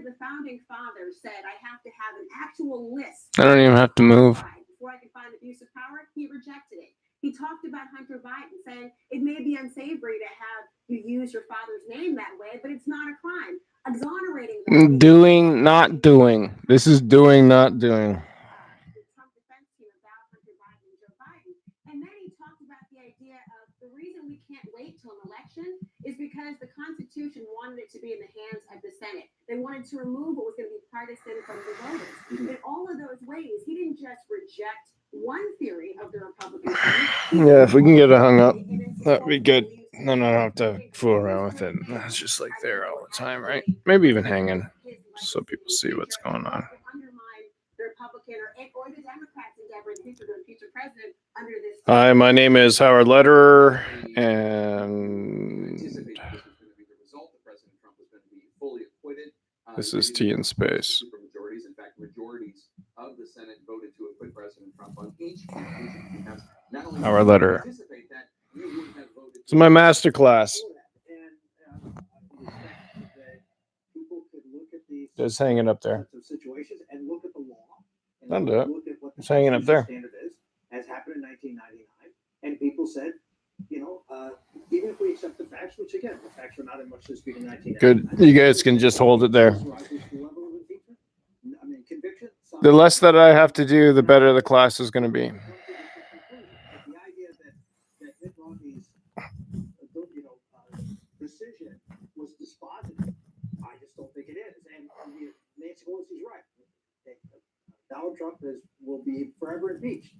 the founding fathers said I have to have an actual list. I don't even have to move. Before I can find abuse of power, he rejected it. He talked about Hunter Biden, saying it may be unsavory to have you use your father's name that way, but it's not a crime. Exonerating them. Doing, not doing. This is doing, not doing. The Trump defense team about Hunter Biden and Joe Biden. And then he talked about the idea of the reason we can't wait till an election is because the Constitution wanted it to be in the hands of the Senate. They wanted to remove what was going to be partisan from the voters. In all of those ways, he didn't just reject one theory of the Republican Party. Yeah, if we can get it hung up, that'd be good. Then I don't have to fool around with it. It's just like there all the time, right? Maybe even hanging, so people see what's going on. The Republican or the Democrats endeavor in the future president under this. Hi, my name is Howard Lederer, and this is Tea in Space. In fact, majorities of the Senate voted to acquit President Trump on each count. Howard Lederer. It's my master class. Just hanging up there. Situations and look at the law. Don't do it. Look at what the It's hanging up there. standard is, as happened in 1999, and people said, even if we accept the facts, which again, the facts were not in much dispute in 1999. Good. You guys can just hold it there. I mean, conviction. The less that I have to do, the better the class is going to be. The idea that Mitt Romney's decision was dispositive, I just don't think it is. And Nancy Pelosi's right. Donald Trump will be forever impeached.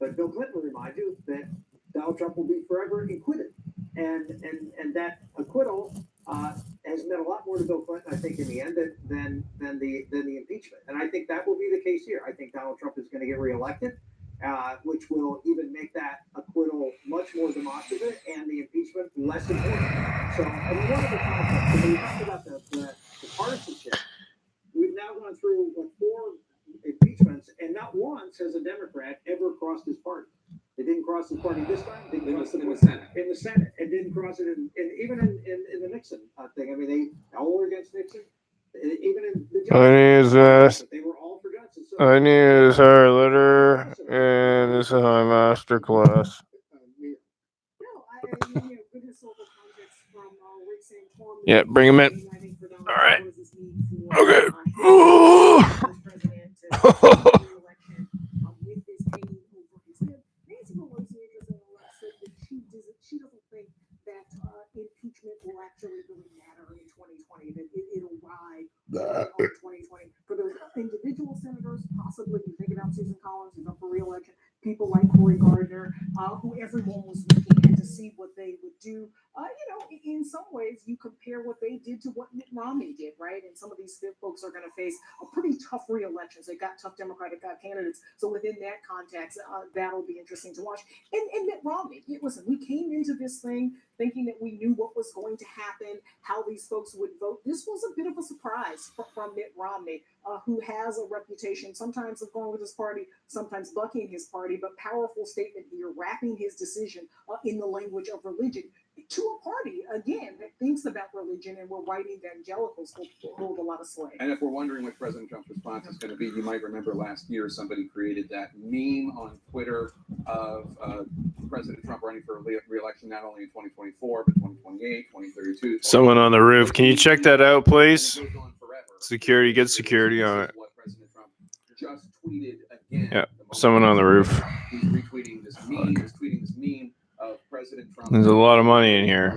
But Bill Clinton will remind you that Donald Trump will be forever acquitted. And that acquittal has meant a lot more to Bill Clinton, I think, in the end than the impeachment. And I think that will be the case here. I think Donald Trump is going to get reelected, which will even make that acquittal much more demonstrative and the impeachment less important. So, I mean, one of the concepts, when we talk about the partisanship, we've now gone through 4 impeachments, and not once has a Democrat ever crossed his party. They didn't cross his party this time. They didn't cross in the Senate. In the Senate, and didn't cross it even in the Nixon thing. I mean, they all were against Nixon. Even in the they were all for Johnson. So, My name is Howard Lederer, and this is my master class. Yeah, bring him in. All right. Okay. Ooh. She doesn't think that impeachment will actually really matter in 2020, that it'll ride on 2020. For those individual senators, possibly, you think about Susan Collins, who's up for re-election, people like Cory Gardner, who everyone was looking at to see what they would do. In some ways, you compare what they did to what Mitt Romney did, right? And some of these folks are going to face a pretty tough re-elections. They got tough Democratic candidates. So within that context, that'll be interesting to watch. And Mitt Romney, listen, we came into this thing thinking that we knew what was going to happen, how these folks would vote. This was a bit of a surprise from Mitt Romney, who has a reputation sometimes of going with his party, sometimes bucking his party, but powerful statement here, wrapping his decision in the language of religion to a party, again, that thinks about religion and where white evangelicals hold a lot of sway. And if we're wondering what President Trump's response is going to be, you might remember last year somebody created that meme on Twitter of President Trump running for re-election not only in 2024, but 2028, 2032. Someone on the roof. Can you check that out, please? Security, get security on it. What President Trump just tweeted again. Yeah, someone on the roof. He's retweeting this meme. He's tweeting this meme of President Trump. There's a lot of money in here.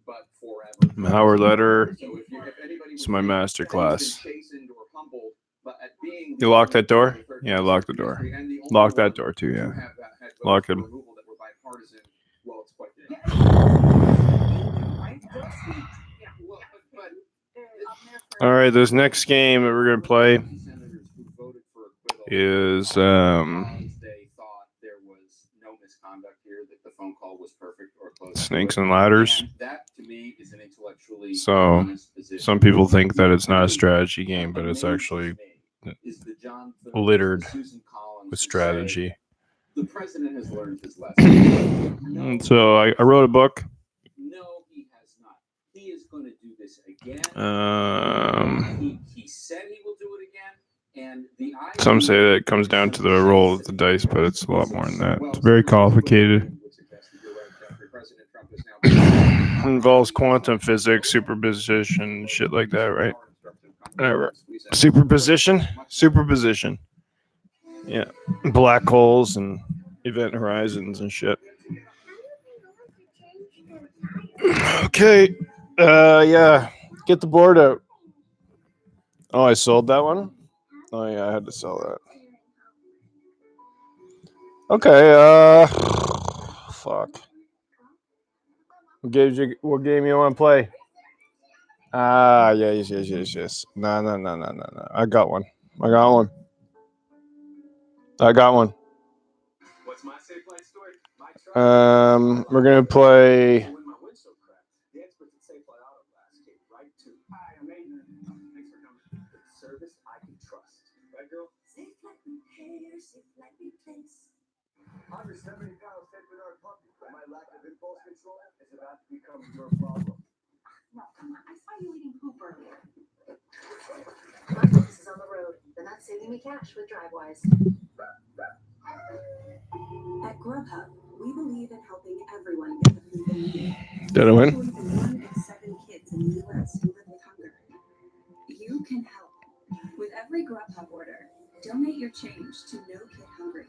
But forever. I'm Howard Lederer. So if It's my master class. chastened or humbled, but at being You lock that door? Yeah, lock the door. Lock that door too, yeah. Lock him. Well, it's quite All right, this next game that we're gonna play is they thought there was no misconduct here, that the phone call was perfect or close. Snakes and ladders. And that to me is an intellectually So honest position. some people think that it's not a strategy game, but it's actually Is the John Thune, littered Susan Collins with who say, strategy. The president has learned his lesson. No, And so I wrote a book. no, he has not. He is going to do this again. Um, He said he will do it again. And the idea Some say that it comes down to the roll of the dice, but it's a lot more than that. It's very complicated. Involves quantum physics, superposition, shit like that, right? Whatever. Superposition? Superposition. Yeah. Black holes and event horizons and shit. Okay. Yeah. Get the board out. Oh, I sold that one? Oh yeah, I had to sell that. Okay, fuck. What game you want to play? Yes. No. I got one. What's my safe light story? We're gonna play. Service I can trust. Right, girl? Safe like repair, safe like replace. I'm a 70 pound St. Bernard puppy. My lack of impulse control is about to become your problem. No, come on. I saw you eating poop earlier. My focus is on the road. They're not saving me cash with DriveWise. At Grubhub, we believe in helping everyone get the food they need. Did I win? 1 in 7 kids in the U.S. who live with hunger. You can help. With every Grubhub order, donate your change to No Kid Hungry.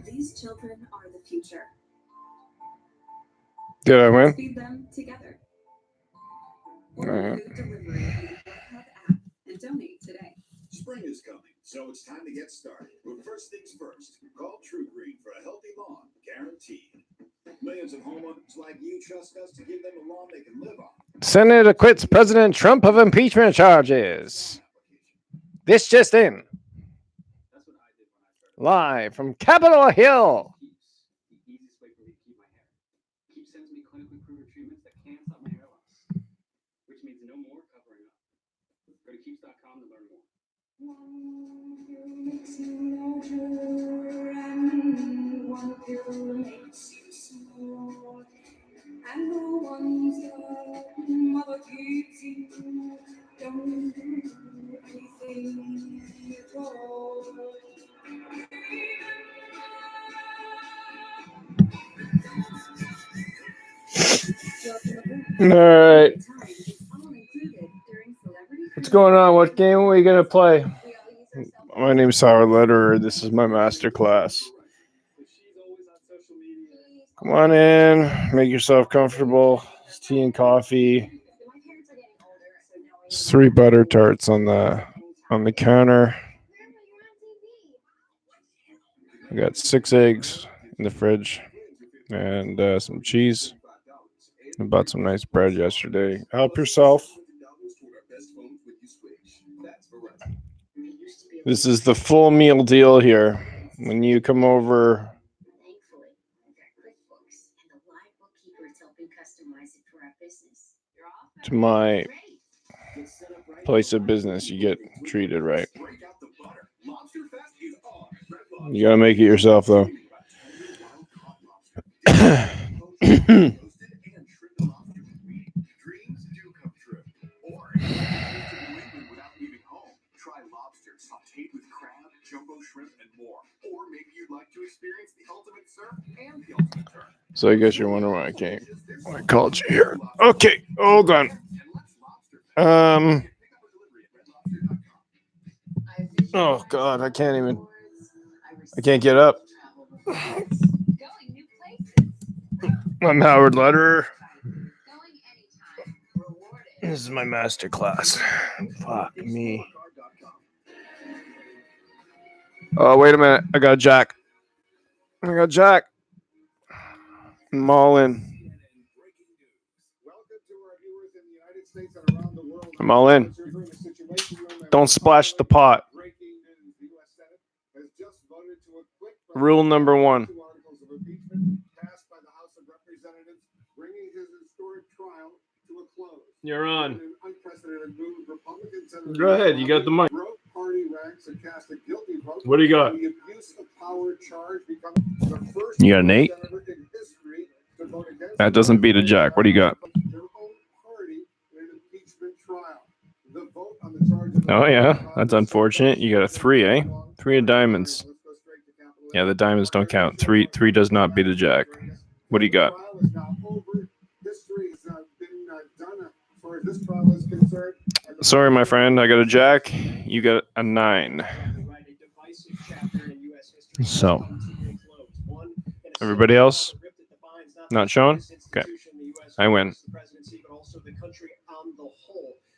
These children are the future. Did I win? Feed them together. All right. Food delivery on the Grubhub app and donate today. Spring is coming, so it's time to get started. But first things first, call True Green for a healthy lawn, guaranteed. Millions of homeowners like you trust us to give them a lawn they can live on. Senate acquits President Trump of impeachment charges. This just in. Live from Capitol Hill. The easiest way for me to keep my hair. Keep sends me clinically proven treatments that can't stop my hair loss, which means no more covering up. Go to keeps.com to learn more. One pill makes you larger, and one pill makes you small. And the ones that mother gives you don't do anything at all. All right. What's going on? What game are we gonna play? My name's Howard Lederer. This is my master class. Come on in. Make yourself comfortable. It's tea and coffee. There's 3 butter tarts on the counter. I got 6 eggs in the fridge and some cheese. I bought some nice bread yesterday. Help yourself. This is the full meal deal here. When you come over to my place of business, you get treated right. You gotta make it yourself, though. So I guess you're wondering why I called you here. Okay, hold on. Oh God, I can't get up. I'm Howard Lederer. This is my master class. Fuck me. Oh, wait a minute. I got Jack. I'm all in. I'm all in. Don't splash the pot. Rule number 1. You're on. Go ahead. You got the mic. What do you got? You got an 8? That doesn't beat a jack. What do you got? The vote on the charge of the Oh yeah, that's unfortunate. You got a 3, eh? 3 of diamonds. Yeah, the diamonds don't count. Three does not beat a jack. What do you got? The trial is now over. History has been done as far as this trial is concerned. Sorry, my friend. I got a jack. You got a 9. So, everybody else? Not shown? Okay. I win.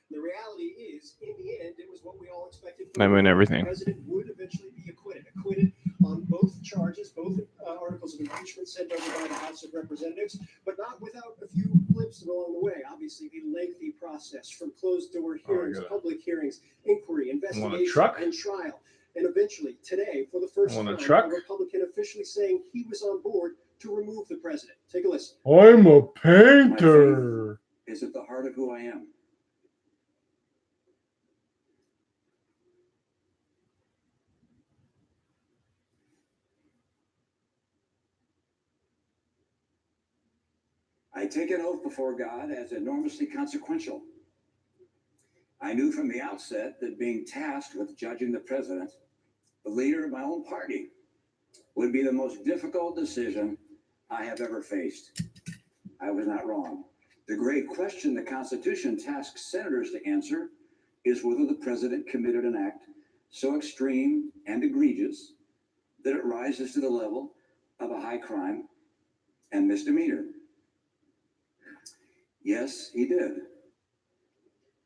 The reality is, in the end, it was what we all expected. I win everything. The president would eventually be acquitted on both charges, both articles of impeachment sent over by the House of Representatives, but not without a few blips along the way. Obviously, the lengthy process from closed-door hearings, public hearings, inquiry, investigation, and trial. And eventually, today, for the first time, a Republican officially saying he was on board to remove the president. Take a listen. I'm a painter. Is at the heart of who I am. I take an oath before God as enormously consequential. I knew from the outset that being tasked with judging the president, the leader of my own party, would be the most difficult decision I have ever faced. I was not wrong. The great question the Constitution tasks senators to answer is whether the president committed an act so extreme and egregious that it rises to the level of a high crime and misdemeanor. Yes, he did.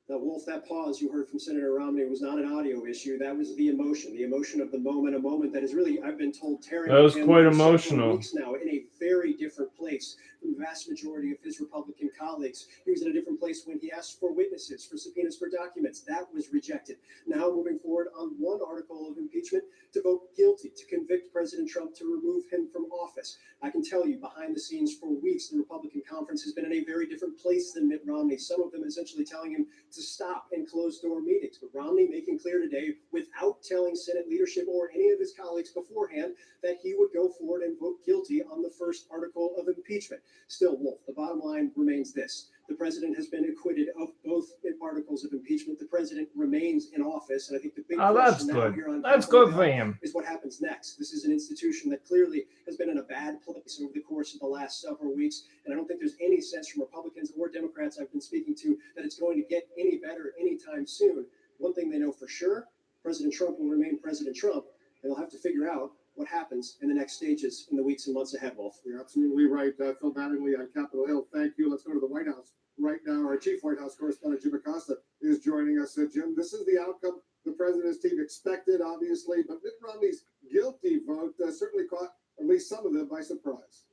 Now, Wolf, that pause you heard from Senator Romney was not an audio issue. That was the emotion of the moment, a moment that is really, I've been told, tearing That was him quite for several emotional. weeks now in a very different place from the vast majority of his Republican colleagues. He was in a different place when he asked for witnesses, for subpoenas for documents. That was rejected. Now, moving forward on one article of impeachment to vote guilty, to convict President Trump, to remove him from office. I can tell you, behind the scenes for weeks, the Republican conference has been in a very different place than Mitt Romney. Some of them essentially telling him to stop in closed-door meetings. But Romney making clear today, without telling Senate leadership or any of his colleagues beforehand, that he would go forward and vote guilty on the first article of impeachment. Still, Wolf, the bottom line remains this. The president has been acquitted of both articles of impeachment. The president remains in office, and I think the big question now here on That's Capitol good Hill for him. is what happens next. This is an institution that clearly has been in a bad place over the course of the last several weeks, and I don't think there's any sense from Republicans or Democrats I've been speaking to that it's going to get any better anytime soon. One thing they know for sure, President Trump will remain President Trump, and they'll have to figure out what happens in the next stages in the weeks and months ahead, Wolf. You're absolutely right, Phil Mattingly on Capitol Hill. Thank you. Let's go to the White House right now. Our chief White House correspondent, Jim Acosta, is joining us. Jim, this is the outcome the president's team expected, obviously, but Mitt Romney's guilty vote certainly caught at least some of them by surprise.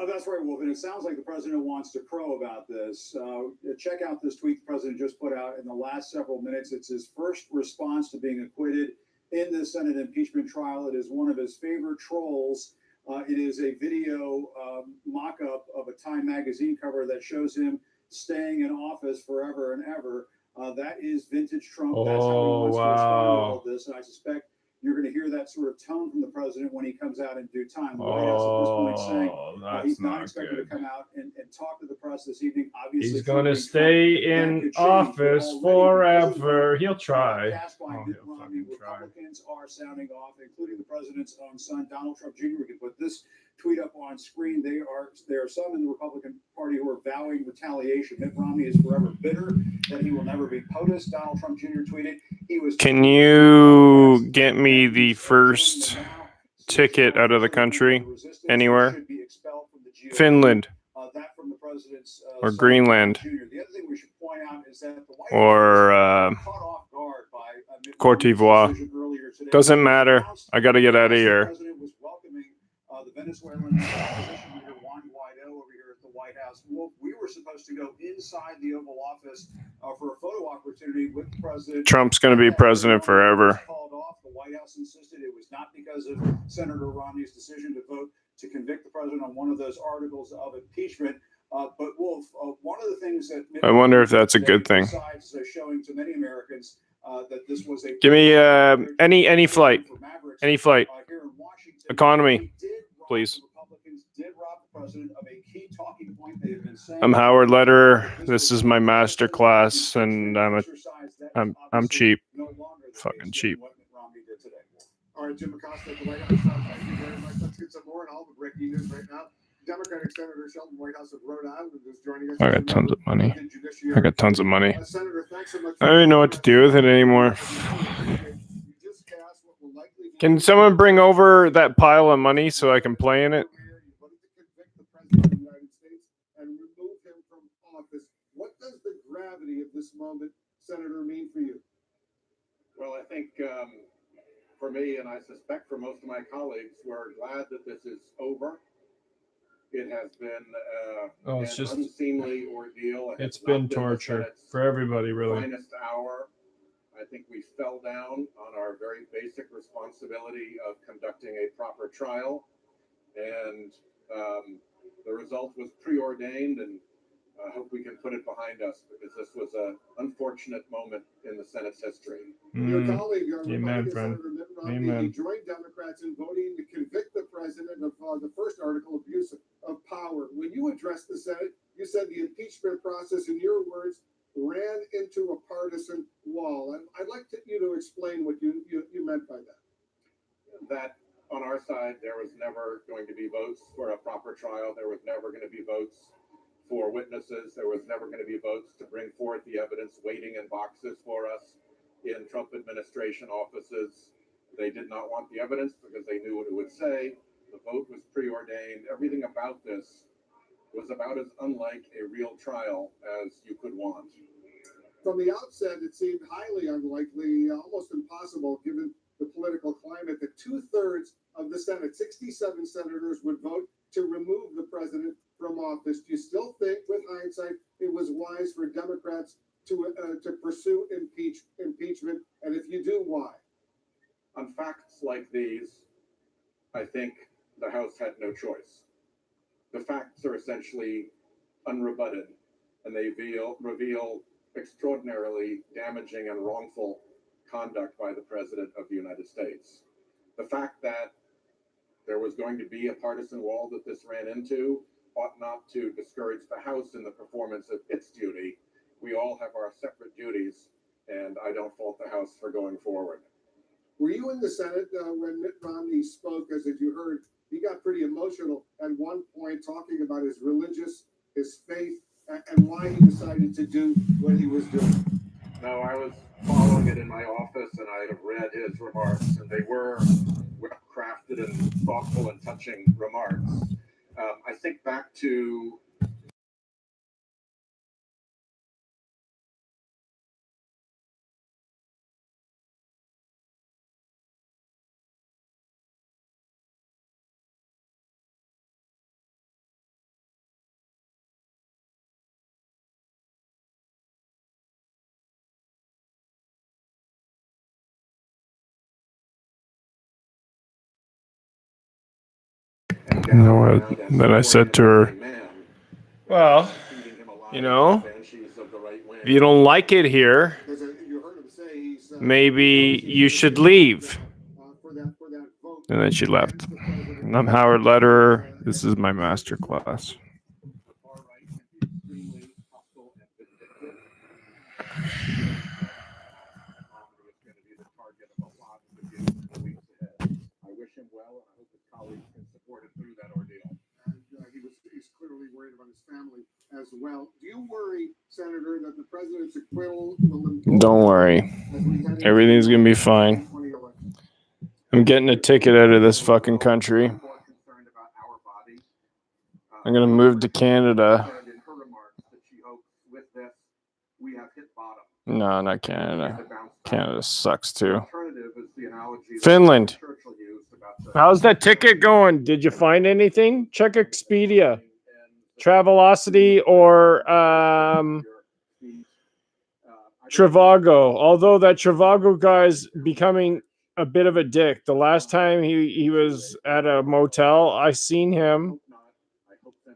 That's right, Wolf, and it sounds like the president wants to crow about this. Check out this tweet the president just put out in the last several minutes. It's his first response to being acquitted in the Senate impeachment trial. It is one of his favorite trolls. It is a video mock-up of a Time magazine cover that shows him staying in office forever and ever. That is vintage Trump. That's how he wants to respond to all of this, and I suspect you're going to hear that sort of tone from the president when he comes out in due time. The White House at this point saying he's not expected to come out and talk to the press this evening. Obviously, He's going to stay in office forever. He'll try. Republicans are sounding off, including the president's own son, Donald Trump Jr. We can put this tweet up on screen. There are some in the Republican Party who are vowing retaliation. Mitt Romney is forever bitter that he will never be POTUS. Donald Trump Jr. tweeted, "Can you get me the first ticket out of the country anywhere? Finland or Greenland or Cote d'Ivoire. Doesn't matter. I got to get out of here." The Venezuelan opposition leader Juan Guaido over here at the White House. Well, we were supposed to go inside the Oval Office for a photo opportunity with the president. Trump's going to be president forever. Called off. The White House insisted it was not because of Senator Romney's decision to vote to convict the president on one of those articles of impeachment. But Wolf, one of the things that I wonder if that's a good thing. Besides showing to many Americans that this was a Give me any flight, economy, please. I'm Howard Lederer. This is my master class, and I'm a I'm cheap. No longer the Fucking case cheap. given what Mitt Romney did today. All right, Jim Acosta at the White House. Thank you very much. Let's get some more and all the breaking news right now. Democratic Senator Sheldon Whitehouse of Rhode Island is joining us. I got tons of money. I got tons of money. Senator, thanks so much. I don't even know what to do with it anymore. Can someone bring over that pile of money so I can play in it? And remove him from office. What does the gravity of this moment, Senator, mean for you? Well, I think for me, and I suspect for most of my colleagues, we're glad that this is over. It has been an unseemly ordeal. It's been torture for everybody, really. Finest hour. I think we fell down on our very basic responsibility of conducting a proper trial, and the result was preordained, and I hope we can put it behind us because this was an unfortunate moment in the Senate's history. Your colleague, Amen, friend. Senator Mitt Romney, Amen. he joined Democrats in voting to convict the president of the first article, abuse of power. When you addressed the Senate, you said the impeachment process, in your words, ran into a partisan wall. And I'd like you to explain what you meant by that. That on our side, there was never going to be votes for a proper trial. There was never going to be votes for witnesses. There was never going to be votes to bring forth the evidence waiting in boxes for us in Trump administration offices. They did not want the evidence because they knew what it would say. The vote was preordained. Everything about this was about as unlike a real trial as you could want. From the outset, it seemed highly unlikely, almost impossible, given the political climate, that 2/3 of the Senate, 67 senators, would vote to remove the president from office. Do you still think, with hindsight, it was wise for Democrats to pursue impeachment? And if you do, why? On facts like these, I think the House had no choice. The facts are essentially unrebutted, and they reveal extraordinarily damaging and wrongful conduct by the President of the United States. The fact that there was going to be a partisan wall that this ran into ought not to discourage the House in the performance of its duty. We all have our separate duties, and I don't fault the House for going forward. Were you in the Senate when Mitt Romney spoke? As you heard, he got pretty emotional at one point, talking about his faith, and why he decided to do what he was doing. No, I was following it in my office, and I have read his remarks, and they were well-crafted and thoughtful and touching remarks. I think back to Then I said to her, well, you know, if you don't like it here, maybe you should leave. And then she left. And I'm Howard Lederer. This is my master class. him well, and I hope his colleagues can support him through that ordeal. And he's clearly worried about his family as well. Do you worry, Senator, that the president's acquittal will... Don't worry. Everything's going to be fine. I'm getting a ticket out of this fucking country. I'm going to move to Canada. No, not Canada. Canada sucks too. Finland. How's that ticket going? Did you find anything? Check Expedia, Travelocity, or Trivago. Although that Trivago guy's becoming a bit of a dick. The last time he was at a motel, I seen him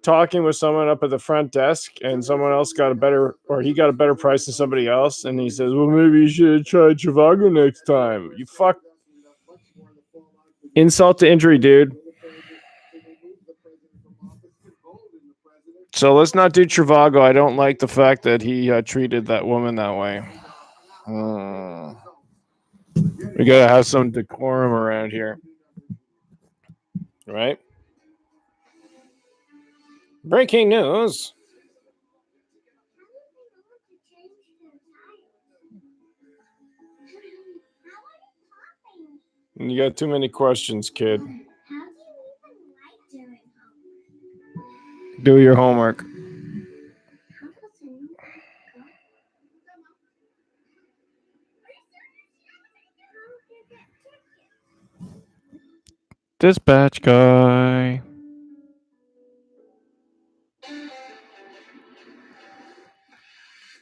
talking with someone up at the front desk, and someone else got he got a better price than somebody else, and he says, well, maybe you should try Trivago next time. You fuck. Insult to injury, dude. So let's not do Trivago. I don't like the fact that he treated that woman that way. We gotta have some decorum around here, right? Breaking news. You got too many questions, kid. Do your homework. Dispatch guy.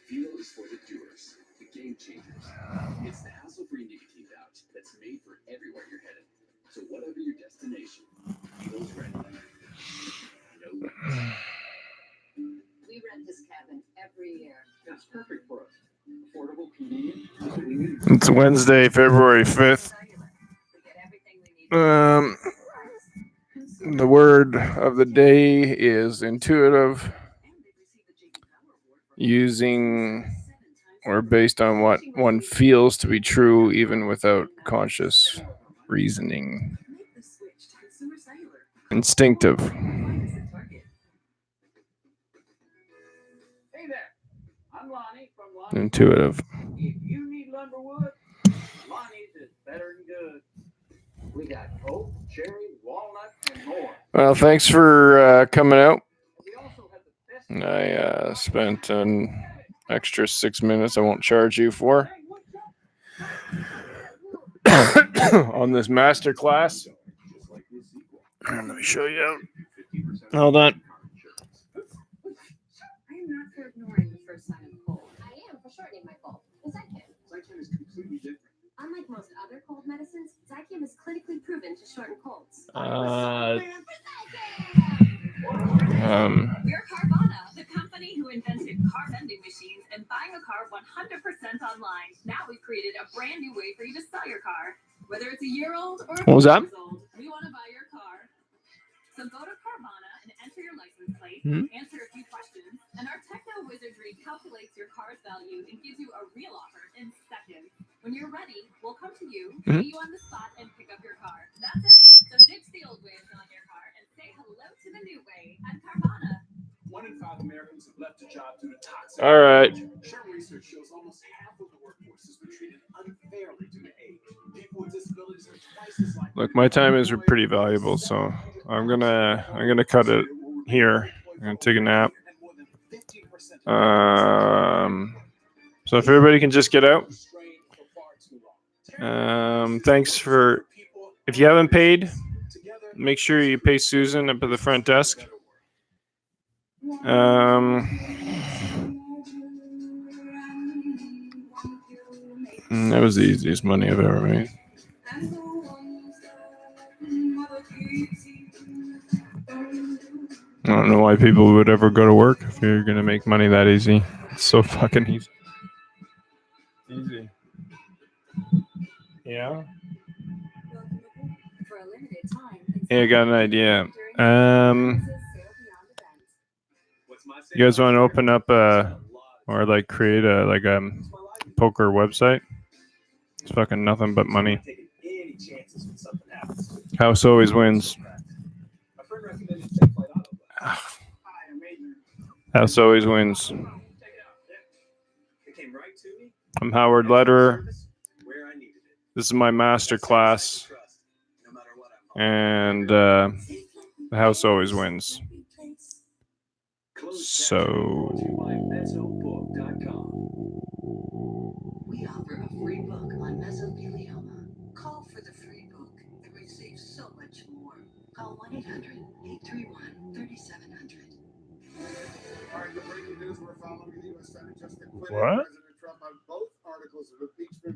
Fuels for the doers, the game changers. It's the hassle-free nicotine pouch that's made for everywhere you're headed. So whatever your destination, Fuels ready. No limits. We rent this cabin every year. That's perfect for us. Affordable, convenient, just what we need. It's Wednesday, February 5th. The word of the day is intuitive, using or based on what one feels to be true, even without conscious reasoning. Instinctive. Hey there, I'm Lonnie from Lonnie. Intuitive. If you need lumberwood, Lonnie's is better than good. We got oak, cherry, walnut, and more. Well, thanks for coming out. I spent an extra 6 minutes I won't charge you for on this master class. Let me show you out. Hold on. I am not for ignoring the first sign of cold. I am for shortening my cold. Zycam. Zycam is completely different. Unlike most other cold medicines, Zycam is clinically proven to shorten colds. We're Carvana, the company who invented car vending machines and buying a car 100% online. Now we've created a brand new way for you to sell your car. Whether it's a year old or What was that? 4 years old, we want to buy your car. So go to Carvana and enter your license plate, answer a few questions, and our techno wizardry calculates your car's value and gives you a real offer in seconds. When you're ready, we'll come to you, meet you on the spot, and pick up your car. That's it. So ditch the old way of selling your car and say hello to the new way at Carvana. 1 in 5 Americans have left a job due to toxic. All right. Sherm research shows almost half of the workforce has been treated unfairly due to age. People with disabilities are twice as likely. Look, my time is pretty valuable, so I'm gonna cut it here. I'm gonna take a nap. So if everybody can just get out. Thanks for. If you haven't paid, make sure you pay Susan up at the front desk. That was the easiest money I've ever made. I don't know why people would ever go to work if you're gonna make money that easy. It's so fucking easy. Easy. Yeah. Hey, I got an idea. You guys want to open up or like create a poker website? It's fucking nothing but money. House always wins. House always wins. I'm Howard Lederer. This is my master class. And the house always wins. So we offer a free book on mesothelioma. Call for the free book and receive so much more. Call 1-800-831-3700. All right, the breaking news we're following the U.S. Senate just acquitted what? President Trump on both articles of impeachment.